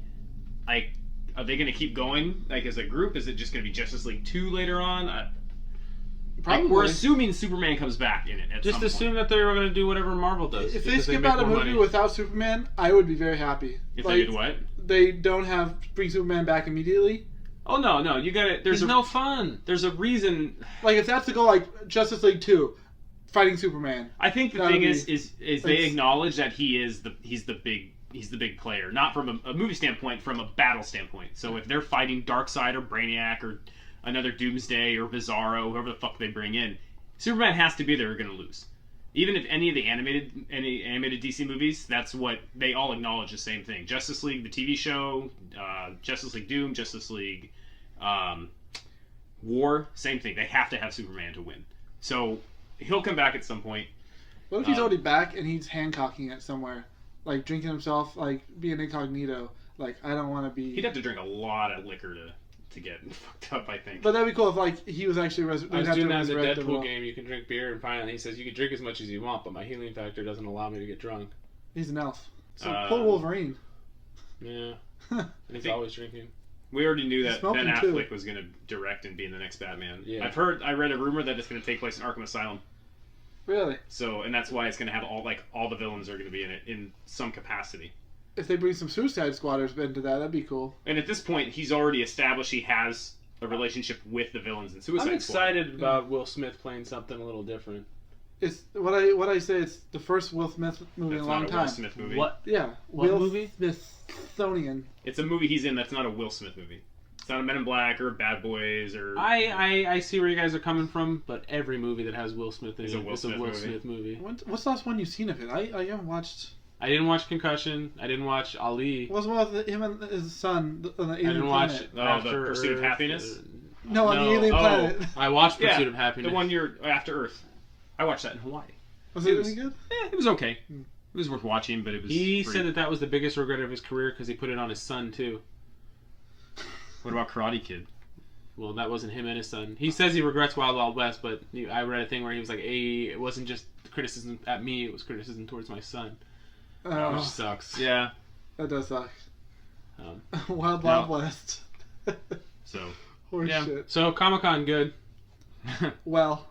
like, are they going to keep going like as a group? Is it just going to be Justice League 2 later on? Probably. Like, we're assuming Superman comes back in it. Just assume that they're going to do whatever Marvel does. If they because skip make out a more movie money. without Superman, I would be very happy. If Like, they did what? They don't bring Superman back immediately. Oh no, you got it. There's no fun. There's a reason. Like if that's the goal, like Justice League 2, fighting Superman. I think the That'd thing be- is they acknowledge that he's the big player, not from a movie standpoint, from a battle standpoint. So if they're fighting Darkseid or Brainiac or another Doomsday or Bizarro, whoever the fuck they bring in, Superman has to be there or going to lose. Even if any of the animated DC movies, that's what they all acknowledge the same thing. Justice League, the TV show, Justice League Doom, Justice League War, same thing. They have to have Superman to win. So he'll come back at some point. What if he's already back and he's Hancocking it somewhere, like drinking himself, like being incognito? Like I don't want to be. He'd have to drink a lot of liquor to get fucked up, I think. But that'd be cool if like he was actually. I was doing that in the Deadpool game. You can drink beer, and finally he says you can drink as much as you want, but my healing factor doesn't allow me to get drunk. He's an elf. So pull Wolverine. Yeah, and he's always drinking. We already knew that Smoking Ben too. Affleck was going to direct and be in the next Batman. Yeah. I read a rumor that it's going to take place in Arkham Asylum. Really? So, and that's why it's going to have all the villains are going to be in it in some capacity. If they bring some Suicide Squatters into that'd be cool. And at this point, he's already established he has a relationship with the villains in Suicide I'm Squad. excited about Will Smith playing something a little different. It's what I say. It's the first Will Smith movie That's in a long not a time. Will Smith movie. What? Yeah. What Will movie? Smithsonian. It's a movie he's in that's not a Will Smith movie. It's not a Men in Black or Bad Boys or. I see where you guys are coming from, but every movie that has Will Smith in Is it a Will is a Smith Will movie. Smith movie. What's the last one you've seen of it? I haven't watched. I didn't watch Concussion. I didn't watch Ali. What's the one with him and his son on the I alien didn't watch planet? The After Pursuit of Earth. Happiness? No, on the No. alien Oh. planet. I watched Yeah, Pursuit of Happiness. the one year after Earth. I watched that in Hawaii. Was It it was- any good? It was okay. It was worth watching, but it was. He free. said that was the biggest regret of his career because he put it on his son too. What about Karate Kid? Well, that wasn't him and his son. He says he regrets Wild Wild West, but I read a thing where he was like, "Hey, it wasn't just criticism at me; it was criticism towards my son," which Oh, sucks. Yeah. that does suck. Um, Wild No. West. So. Horse yeah. shit. So Comic Con good. Well,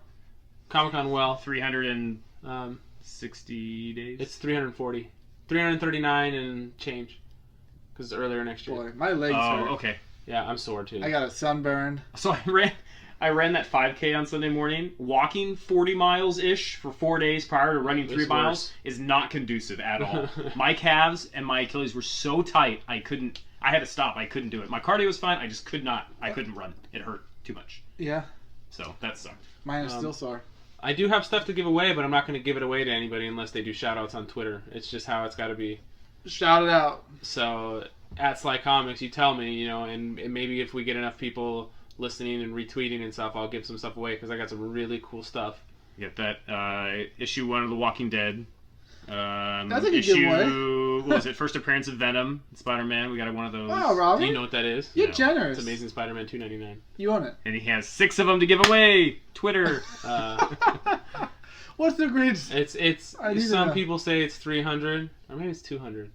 Comic Con well. 360 days. It's 340, 339 and change, because it's earlier next year. boy, my legs Oh, hurt. okay. Yeah, I'm sore too. I got a sunburn. So I ran that 5K on Sunday morning. Walking 40 miles ish for 4 days prior to running 3 It's miles worse. is not conducive at all. My calves and my Achilles were so tight I had to stop. I couldn't do it. My cardio was fine. I just could not. I couldn't run. It hurt too much. Yeah, So that sucked. mine is still sore. I do have stuff to give away, but I'm not going to give it away to anybody unless they do shout-outs on Twitter. It's just how it's got to be. Shout it out. So at Sly Comics, you tell me, and maybe if we get enough people listening and retweeting and stuff, I'll give some stuff away because I got some really cool stuff. You got that issue 1 of The Walking Dead. That's a good issue, giveaway. what was it? First appearance of Venom, Spider-Man. We got one of those. Wow, Do Robert, you know what that is? you're No. generous. It's Amazing Spider-Man 299. You own it. And he has 6 of them to give away. Twitter. What's the grades? It's I need to some know. people say it's 300 or maybe it's 200.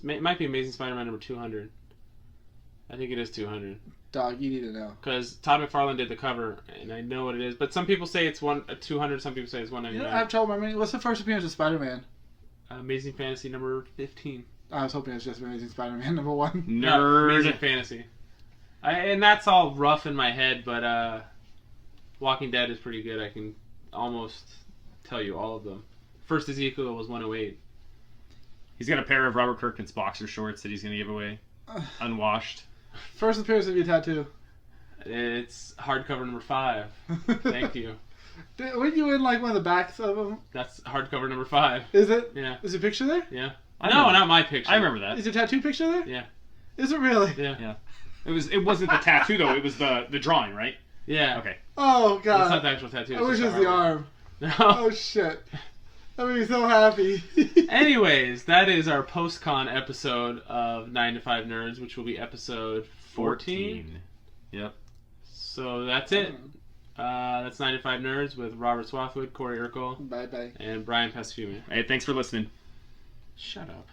It might be Amazing Spider-Man number 200. I think it is 200 Dog, you need to know. because Todd McFarlane did the cover, and I know what it is. But some people say it's 200. Some people say it's You know, 199. I have trouble remembering. What's the first appearance of Spider-Man? Amazing Fantasy number 15. I was hoping it was just Amazing Spider-Man number 1. No, Nerd. Amazing Fantasy. And that's all rough in my head, but Walking Dead is pretty good. I can almost tell you all of them. First Ezekiel was 108. He's got a pair of Robert Kirkman's boxer shorts that he's going to give away. Unwashed. First appearance of your tattoo. It's hardcover number 5. Thank you. Weren't you in like one of the backs of them? That's hardcover number 5. Is it? Yeah. Is a picture there? Yeah. No, not my picture. I remember that. Is your tattoo picture there? Yeah. Is it really? Yeah. It wasn't the tattoo though. It was the drawing, right? Yeah. Okay. Oh It's not god. the actual tattoo. I It's wish it just was the arm. No. Oh shit. That made me so happy. Anyways, that is our post-con episode of 9 to 5 Nerds, which will be episode 14. Yep. So that's it. That's 9 to 5 Nerds with Robert Swathwood, Corey Urkel, Bye bye. and Brian Pasfumi. Hey, thanks for listening. Shut up.